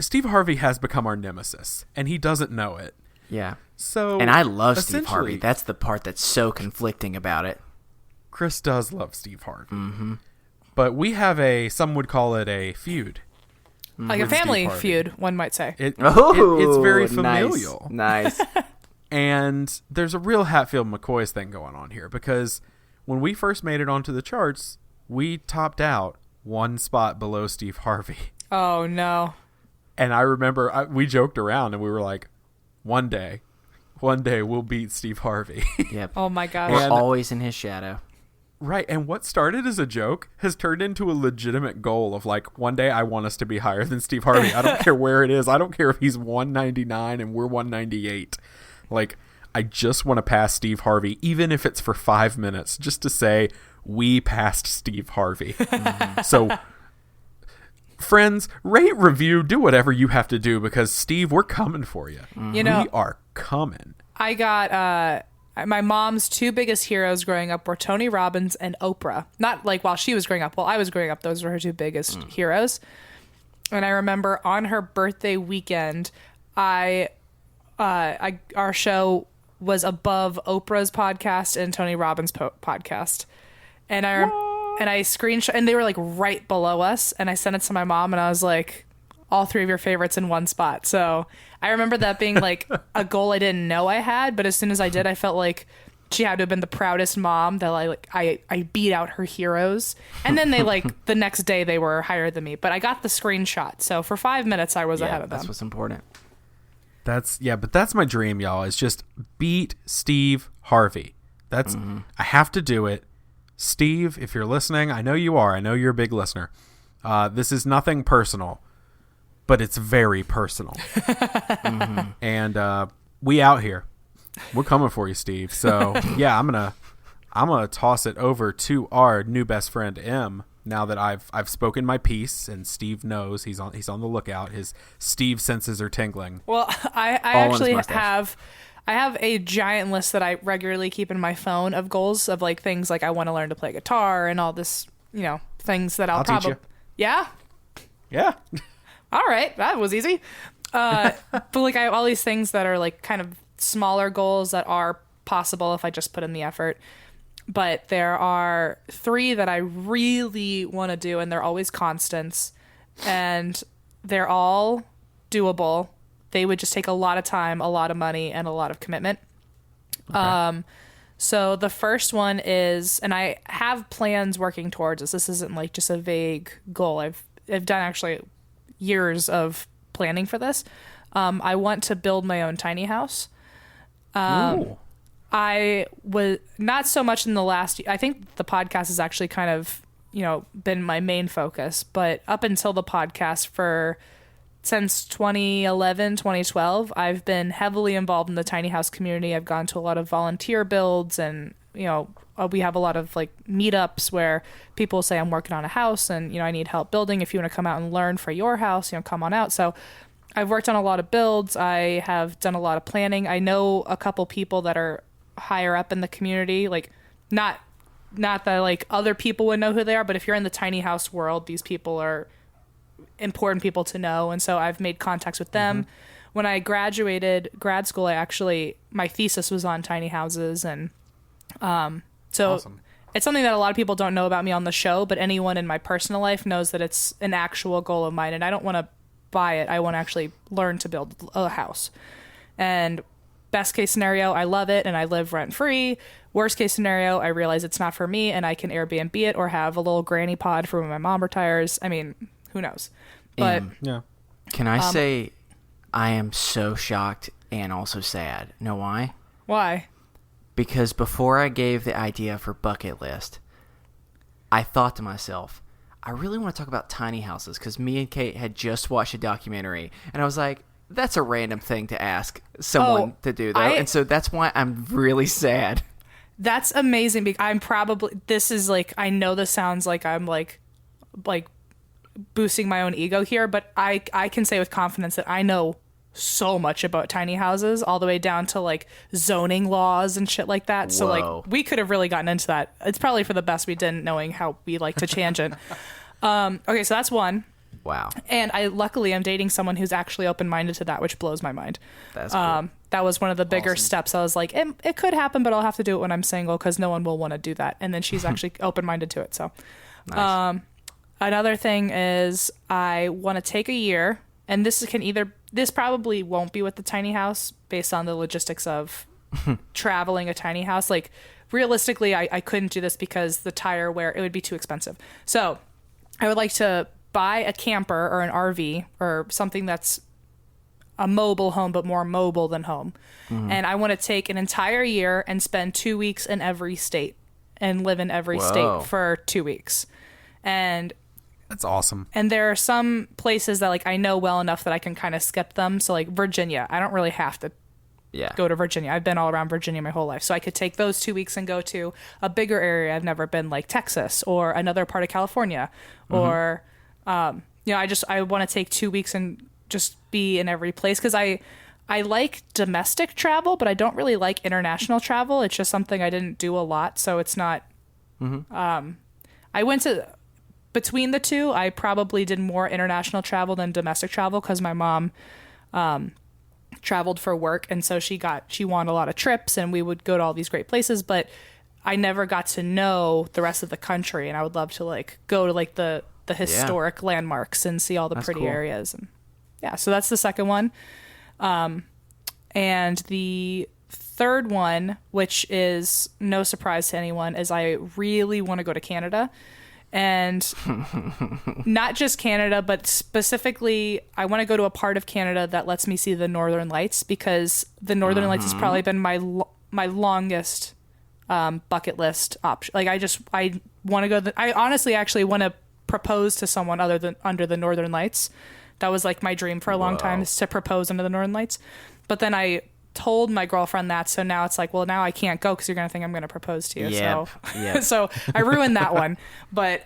Steve Harvey has become our nemesis, and he doesn't know it. Yeah. So, And I love Steve Harvey. essentially, That's the part that's so conflicting about it. Chris does love Steve Harvey. Mm-hmm. But we have some would call it a feud. Like a with Steve family Harvey. feud, one might say. It's Oh, very nice. familial. Nice. And there's a real Hatfield McCoy's thing going on here, because when we first made it onto the charts, we topped out one spot below Steve Harvey. Oh, no. And I remember we joked around and we were like, one day we'll beat Steve Harvey. Yep. Oh, my gosh. We're And- always in his shadow. Right. And what started as a joke has turned into a legitimate goal of like, one day I want us to be higher than Steve Harvey. I don't care where it is. I don't care if he's 199 and we're 198. Like, I just want to pass Steve Harvey, even if it's for 5 minutes, just to say we passed Steve Harvey. So, friends, rate, review, do whatever you have to do, because Steve, we're coming for you. You know, we are coming. I got my mom's two biggest heroes growing up were Tony Robbins and Oprah. Not like while she was growing up. While I was growing up, those were her two biggest heroes. And I remember on her birthday weekend, our show was above Oprah's podcast and Tony Robbins' podcast. And I screenshot, and they were like right below us. And I sent it to my mom, and I was like, all three of your favorites in one spot. So I remember that being like a goal I didn't know I had, but as soon as I did, I felt like she had to have been the proudest mom that I beat out her heroes. And then they the next day they were higher than me, but I got the screenshot. So for 5 minutes I was ahead of them. That's what's important. But that's my dream, y'all, is just beat Steve Harvey. That's I have to do it. Steve, if you're listening, I know you are. I know you're a big listener. This is nothing personal, but it's very personal. And we out here. We're coming for you, Steve. So yeah, I'm gonna toss it over to our new best friend Em. Now that I've spoken my piece, and Steve knows he's on the lookout. His Steve senses are tingling. Well, I actually have a giant list that I regularly keep in my phone of goals of like things like I want to learn to play guitar and all this, things that I'll teach probably you. Yeah. All right, that was easy. But like I have all these things that are like kind of smaller goals that are possible if I just put in the effort. But there are 3 that I really want to do, and they're always constants, and they're all doable. They would just take a lot of time, a lot of money, and a lot of commitment. Okay. So the first one is, and I have plans working towards this. This isn't like just a vague goal. I've done actually years of planning for this. I want to build my own tiny house. Ooh. I was not so much in the last. I think the podcast has actually kind of, been my main focus. But up until the podcast since 2011, 2012, I've been heavily involved in the tiny house community. I've gone to a lot of volunteer builds, and we have a lot of like meetups where people say I'm working on a house and I need help building. If you want to come out and learn for your house, come on out. So I've worked on a lot of builds. I have done a lot of planning. I know a couple people that are higher up in the community, like not that like other people would know who they are, but if you're in the tiny house world, these people are important people to know. And so I've made contacts with them. When I graduated grad school, my thesis was on tiny houses. And so awesome. It's something that a lot of people don't know about me on the show, but anyone in my personal life knows that it's an actual goal of mine. And I don't want to buy it. I want to actually learn to build a house. And best case scenario, I love it and I live rent free. Worst case scenario, I realize it's not for me and I can Airbnb it or have a little granny pod for when my mom retires. I mean, who knows? But yeah. Can I say I am so shocked and also sad? Know why? Why? Because before I gave the idea for bucket list, I thought to myself, I really want to talk about tiny houses because me and Kate had just watched a documentary and I was like, that's a random thing to ask someone to do, though. And so that's why I'm really sad. That's amazing. This is like, I know this sounds like I'm like boosting my own ego here, but I can say with confidence that I know so much about tiny houses all the way down to like zoning laws and shit like that. So like we could have really gotten into that. It's probably for the best we didn't, knowing how we like to tangent. Okay, so that's one. Wow. And I luckily am dating someone who's actually open-minded to that, which blows my mind. That's cool. That was one of the bigger steps. I was like, it could happen, but I'll have to do it when I'm single because no one will want to do that. And then she's actually open-minded to it. So nice. Another thing is I want to take a year, and this probably won't be with the tiny house based on the logistics of traveling a tiny house. Like realistically, I couldn't do this because the tire wear, it would be too expensive. So I would like to buy a camper or an RV or something that's a mobile home, but more mobile than home. And I want to take an entire year and spend 2 weeks in every state and live in every state for 2 weeks. And that's awesome. And there are some places that like I know well enough that I can kind of skip them. So like Virginia, I don't really have to go to Virginia. I've been all around Virginia my whole life. So I could take those 2 weeks and go to a bigger area I've never been, like Texas or another part of California or I want to take 2 weeks and just be in every place because I like domestic travel, but I don't really like international travel. It's just something I didn't do a lot, so it's not. I went to between the two. I probably did more international travel than domestic travel because my mom traveled for work, and so she won a lot of trips, and we would go to all these great places, but I never got to know the rest of the country, and I would love to like go to like the historic landmarks and see all the pretty areas. And so that's the second one. And the third one, which is no surprise to anyone, is I really want to go to Canada. And not just Canada, but specifically, I want to go to a part of Canada that lets me see the Northern Lights, because the Northern Lights has probably been my longest bucket list option. Like I want to go. I honestly actually want to propose to someone under the Northern Lights. That was like my dream for a long time, is to propose under the Northern Lights. But then I told my girlfriend that, so now it's like, well, now I can't go because you're gonna think I'm gonna propose to you. So I ruined that one. But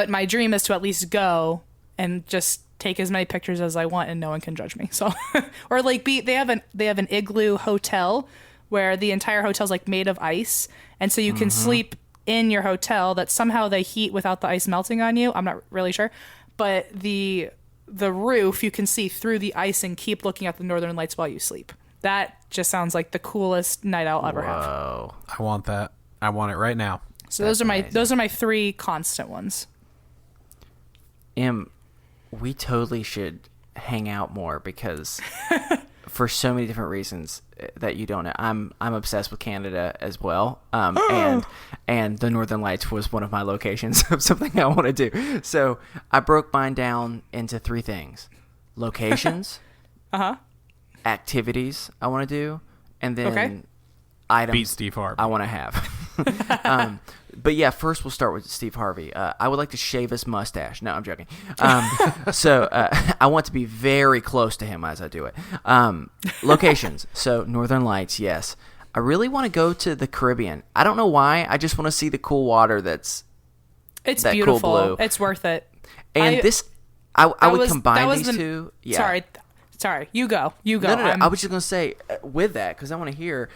my dream is to at least go and just take as many pictures as I want, and no one can judge me. So or like they have an igloo hotel where the entire hotel is like made of ice, and so you can sleep in your hotel that somehow they heat without the ice melting on you. I'm not really sure, but the roof, you can see through the ice and keep looking at the Northern Lights while you sleep. That just sounds like the coolest night I'll ever have. I want that. I want it right now. So those are my three constant ones. We totally should hang out more because for so many different reasons that you don't know. I'm obsessed with Canada as well. And the Northern Lights was one of my locations of something I want to do. So I broke mine down into three things: locations, activities I want to do, and then items beat Steve Harvey. I want to have. But yeah, first we'll start with Steve Harvey. I would like to shave his mustache. No, I'm joking. So I want to be very close to him as I do it. Locations. So Northern Lights, yes. I really want to go to the Caribbean. I don't know why. I just want to see the cool water that's that beautiful. Cool blue. It's worth it. And I would combine these two. Yeah. Sorry. You go. No. I was just going to say with that, because I want to hear,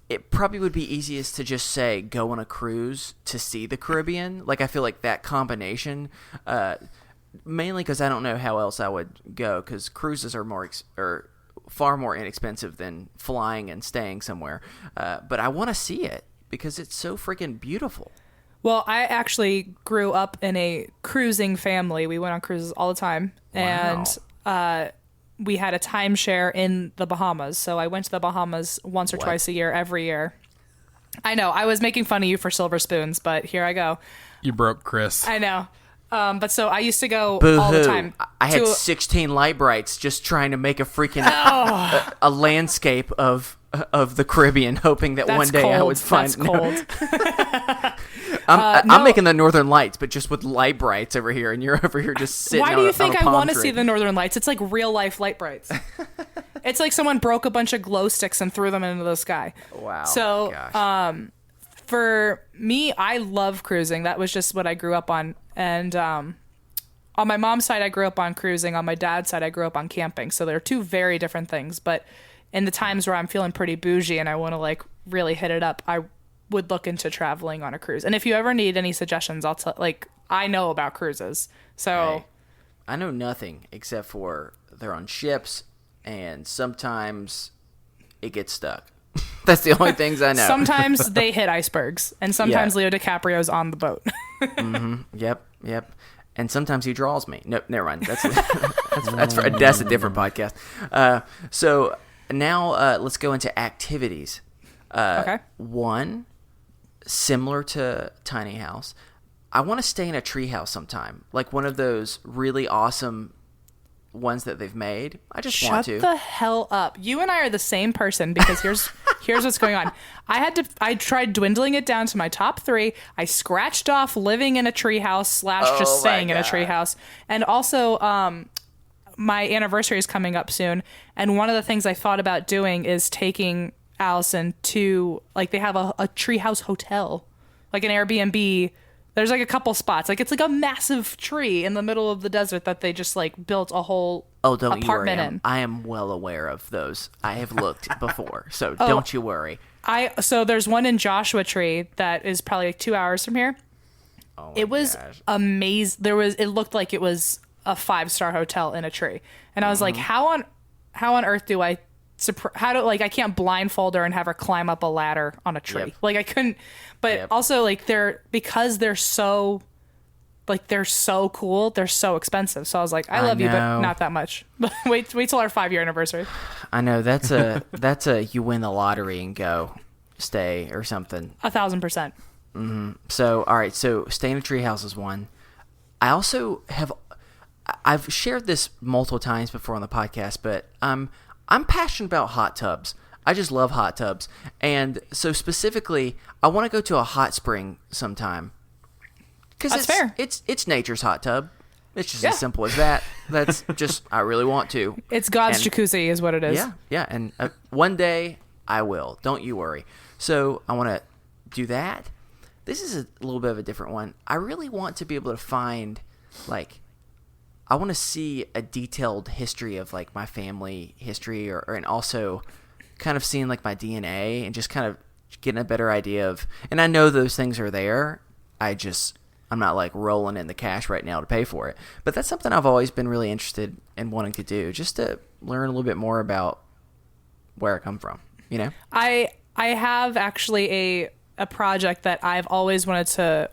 it probably would be easiest to just say go on a cruise to see the Caribbean. Like, I feel like that combination, mainly because I don't know how else I would go, because cruises are far more inexpensive than flying and staying somewhere. But I want to see it because it's so freaking beautiful. Well, I actually grew up in a cruising family. We went on cruises all the time. Wow. And we had a timeshare in the Bahamas. So I went to the Bahamas once or twice a year, every year. I know. I was making fun of you for silver spoons, but here I go. You broke Chris. I know. But so I used to go Boo-hoo. all the time. I had 16 light brights just trying to make a freaking a landscape of the Caribbean, hoping that one day I would find. That's cold. I'm making the Northern Lights, but just with light brights over here, and you're over here just sitting. Why do you think I want to tree. see the Northern Lights? It's like real life light brights. It's like someone broke a bunch of glow sticks and threw them into the sky. Wow. So, gosh. For me, I love cruising. That was just what I grew up on. And on my mom's side, I grew up on cruising. On my dad's side, I grew up on camping. So they're two very different things. But in the times where I'm feeling pretty bougie and I want to like really hit it up, I would look into traveling on a cruise. And if you ever need any suggestions, I'll tell. Like, I know about cruises. So Hey, I know nothing except for they're on ships, and sometimes it gets stuck. That's the only things I know. Sometimes they hit icebergs, and sometimes Leo DiCaprio's on the boat. Yep. And sometimes he draws me. Nope, never mind. That's a different podcast. So now let's go into activities. Okay. One, similar to tiny house, I want to stay in a tree house sometime, like one of those really awesome ones that they've made. I just want to. Shut the hell up. You and I are the same person, because here's what's going on. I tried dwindling it down to my top 3. I scratched off living in a treehouse / just staying in a treehouse. And also, my anniversary is coming up soon. And one of the things I thought about doing is taking Allison to, like, they have a treehouse hotel, like an Airbnb. There's like a couple spots. Like, it's like a massive tree in the middle of the desert that they just like built a whole apartment in. I am well aware of those. I have looked before, so don't you worry. So there's one in Joshua Tree that is probably like 2 hours from here. Oh it was amazing. It looked like it was a 5-star hotel in a tree, and I was like, how on earth do I? I can't blindfold her and have her climb up a ladder on a tree. Yep. Like, I couldn't. But also, like, they're so cool, they're so expensive. So I was like, I love you, but not that much. wait till our 5-year anniversary. I know that's a you win the lottery and go stay or something. 1,000%. Mm-hmm. So all right, so stay in a treehouse is one. I also I've shared this multiple times before on the podcast, but I'm passionate about hot tubs. I just love hot tubs. And so specifically, I want to go to a hot spring sometime. That's fair. It's nature's hot tub. It's just as simple as that. That's just, I really want to. It's God's jacuzzi is what it is. Yeah. And one day I will. Don't you worry. So I want to do that. This is a little bit of a different one. I really want to be able to find, like, I want to see a detailed history of, like, my family history and also kind of seeing, like, my DNA and just kind of getting a better idea of, and I know those things are there. I'm not, like, rolling in the cash right now to pay for it. But that's something I've always been really interested in wanting to do, just to learn a little bit more about where I come from, you know? I have actually a project that I've always wanted to,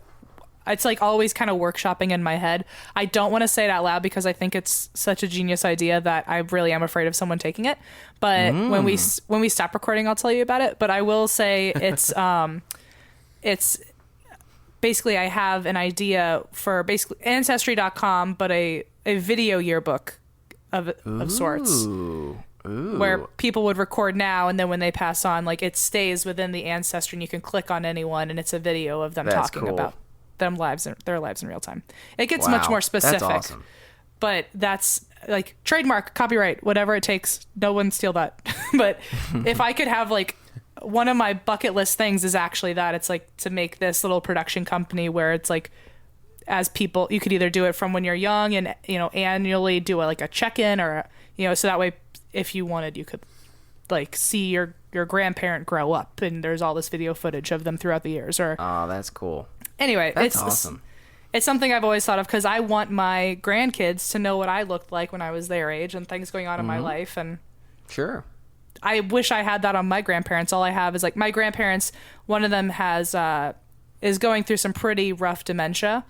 it's like always kind of workshopping in my head. I don't want to say it out loud because I think it's such a genius idea that I really am afraid of someone taking it. But when we stop recording, I'll tell you about it. But I will say it's basically, I have an idea for basically Ancestry.com, but a video yearbook of sorts. Ooh. where people would record now, and then when they pass on, like, it stays within the ancestry, and you can click on anyone, and it's a video of them That's talking cool. about their lives in real time. It gets much Wow, more specific. That's awesome. But that's like trademark, copyright, whatever it takes. No one steal that. But if I could have, like, one of my bucket list things is actually that it's like to make this little production company where it's like, as people, you could either do it from when you're young and, you know, annually do like a check-in, or, you know, so that way if you wanted, you could like see your grandparent grow up, and there's all this video footage of them throughout the years. Or Oh, that's cool. anyway, That's awesome. It's something I've always thought of, because I want my grandkids to know what I looked like when I was their age and things going on in my life. And Sure. I wish I had that on my grandparents. All I have is, like, my grandparents, one of them has is going through some pretty rough dementia.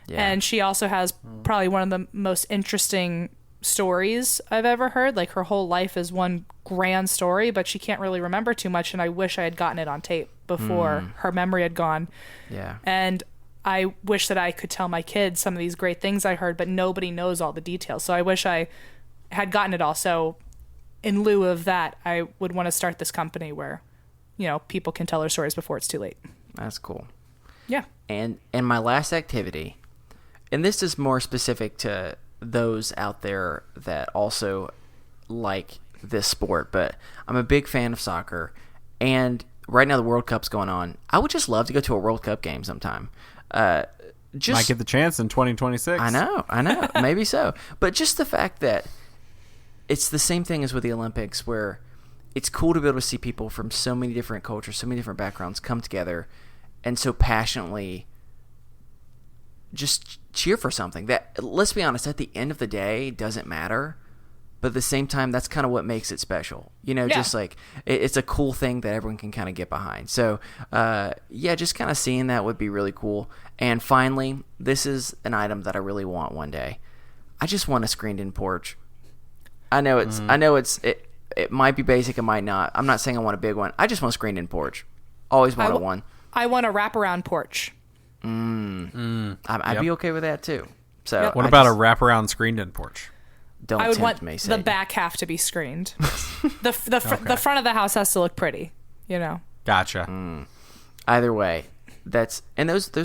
Yeah. And she also has probably one of the most interesting stories I've ever heard. Like, her whole life is one grand story, but she can't really remember too much. And I wish I had gotten it on tape before her memory had gone. Yeah. And I wish that I could tell my kids some of these great things I heard, but nobody knows all the details. So I wish I had gotten it all. So in lieu of that, I would want to start this company where, you know, people can tell their stories before it's too late. That's cool. Yeah. And my last activity, and this is more specific to those out there that also like this sport, but I'm a big fan of soccer, and right now the World Cup's going on. I would just love to go to a World Cup game sometime. Might get the chance in 2026. I know, maybe so. But just the fact that it's the same thing as with the Olympics, where it's cool to be able to see people from so many different cultures, so many different backgrounds come together and so passionately just cheer for something that, let's be honest, at the end of the day doesn't matter, but at the same time that's kind of what makes it special, you know. Just like it's a cool thing that everyone can kind of get behind. So just kind of seeing that would be really cool. And finally, this is an item that I really want one day. I just want a screened-in porch. I know it might be basic, it might not. I'm not saying I want a big one. I just want a screened-in porch. Always wanted one. I want a wraparound porch. I'd be okay with that too. So What about a wraparound screened-in porch? Don't I would tempt want me, the Satan. back half to be screened. The front of the house has to look pretty, you know. Gotcha. Either way, those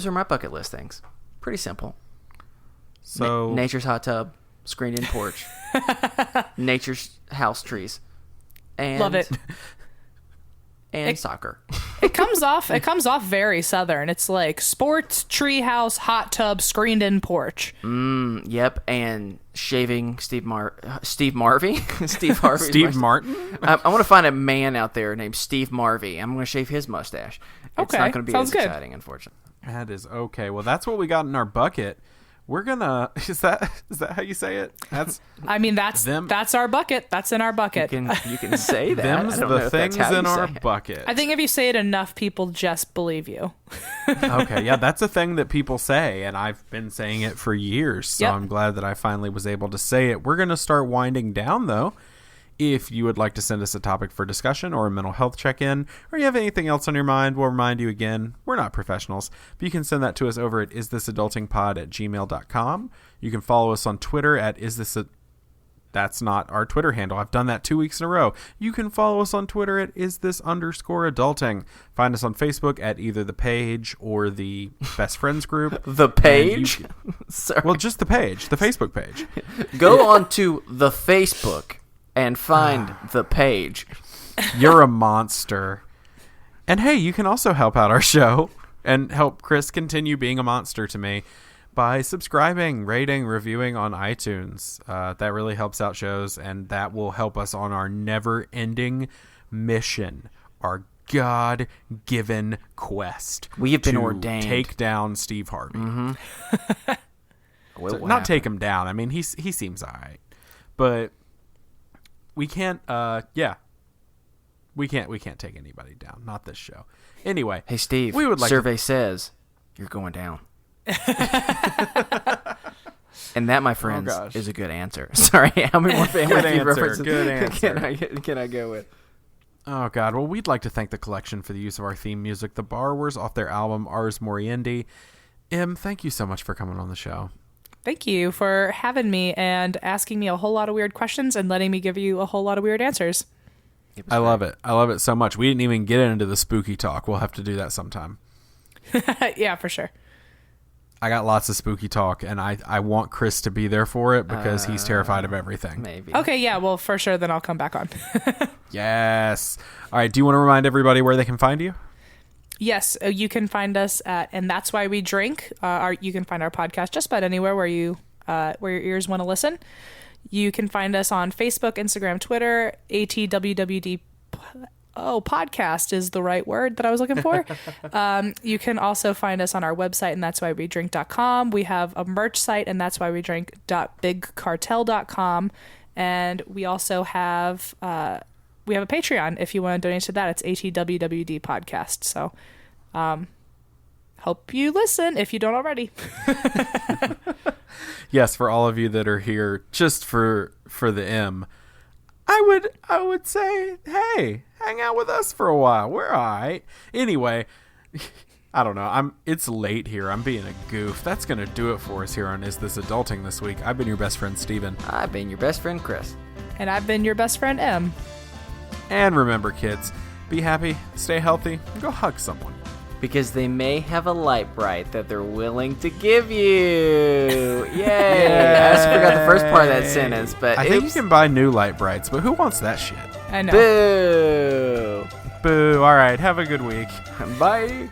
are my bucket list things. Pretty simple. So Nature's hot tub, screened-in porch, nature's house trees, and Love it. and soccer. It comes off very southern. It's like sports, treehouse, hot tub, screened in porch. Yep, and shaving Steve Marvey. Steve Harvey. Steve Martin? I want to find a man out there named Steve Marvey. I'm going to shave his mustache. It's Okay, not going to be sounds as good. exciting, unfortunately. That is okay. Well, that's what we got in our bucket. We're gonna. Is that how you say it? That's. I mean, that's our bucket. That's in our bucket. You can say that. Them's I don't know the if that's things how in you our say it. bucket. I think if you say it enough, people just believe you. Okay, yeah, that's a thing that people say, and I've been saying it for years, so Yep. I'm glad that I finally was able to say it. We're going to start winding down, though. If you would like to send us a topic for discussion or a mental health check-in, or you have anything else on your mind, we'll remind you again, we're not professionals, but you can send that to us over at isthisadultingpod@gmail.com. You can follow us on Twitter at That's not our Twitter handle. I've done that 2 weeks in a row. You can follow us on Twitter at #adulting. Find us on Facebook at either the page or the best friends group. The page? Sorry. Well, just the page, the Facebook page. Go on to the Facebook and find the page. You're a monster. And hey, you can also help out our show and help Chris continue being a monster to me by subscribing, rating, reviewing on iTunes. That really helps out shows, and that will help us on our never-ending mission, our God-given quest. We have been to ordained. Take down Steve Harvey. What Not take him down. I mean, he seems all right. But we can't, we can't take anybody down. Not this show. Anyway. Hey, Steve, we would like survey says you're going down. And that, my friends, is a good answer. Sorry, how many more family Good Feud answer, references good answer. can I go with? Oh, God. Well, we'd like to thank the collection for the use of our theme music, The Borrowers, off their album Ars Moriendi. Em, thank you so much for coming on the show. Thank you for having me and asking me a whole lot of weird questions and letting me give you a whole lot of weird answers. I love it. I love it so much. We didn't even get into the spooky talk. We'll have to do that sometime. Yeah, for sure. I got lots of spooky talk, and I want Chris to be there for it because he's terrified of everything. Maybe. Okay, yeah, well, for sure, then I'll come back on. Yes. All right, do you want to remind everybody where they can find you? Yes, you can find us at And That's Why We Drink. You can find our podcast just about anywhere where your ears want to listen. You can find us on Facebook, Instagram, Twitter. ATWWD podcast is the right word that I was looking for. You can also find us on our website, and that's why we drink.com. We have a merch site, and that's why we drink.bigcartel.com. And we also have a Patreon if you want to donate to that. It's ATWWD podcast. So hope you listen if you don't already. Yes, for all of you that are here just for the M, I would say, hey, hang out with us for a while. We're all right. Anyway, I don't know. It's late here. I'm being a goof. That's going to do it for us here on Is This Adulting this week. I've been your best friend, Steven. I've been your best friend, Chris. And I've been your best friend, Em. And remember, kids, be happy, stay healthy, and go hug someone. Because they may have a light bright that they're willing to give you. Yay! I just forgot the first part of that sentence, but I think you can buy new light brights, but who wants that shit? I know. Boo! Boo. All right, have a good week. Bye.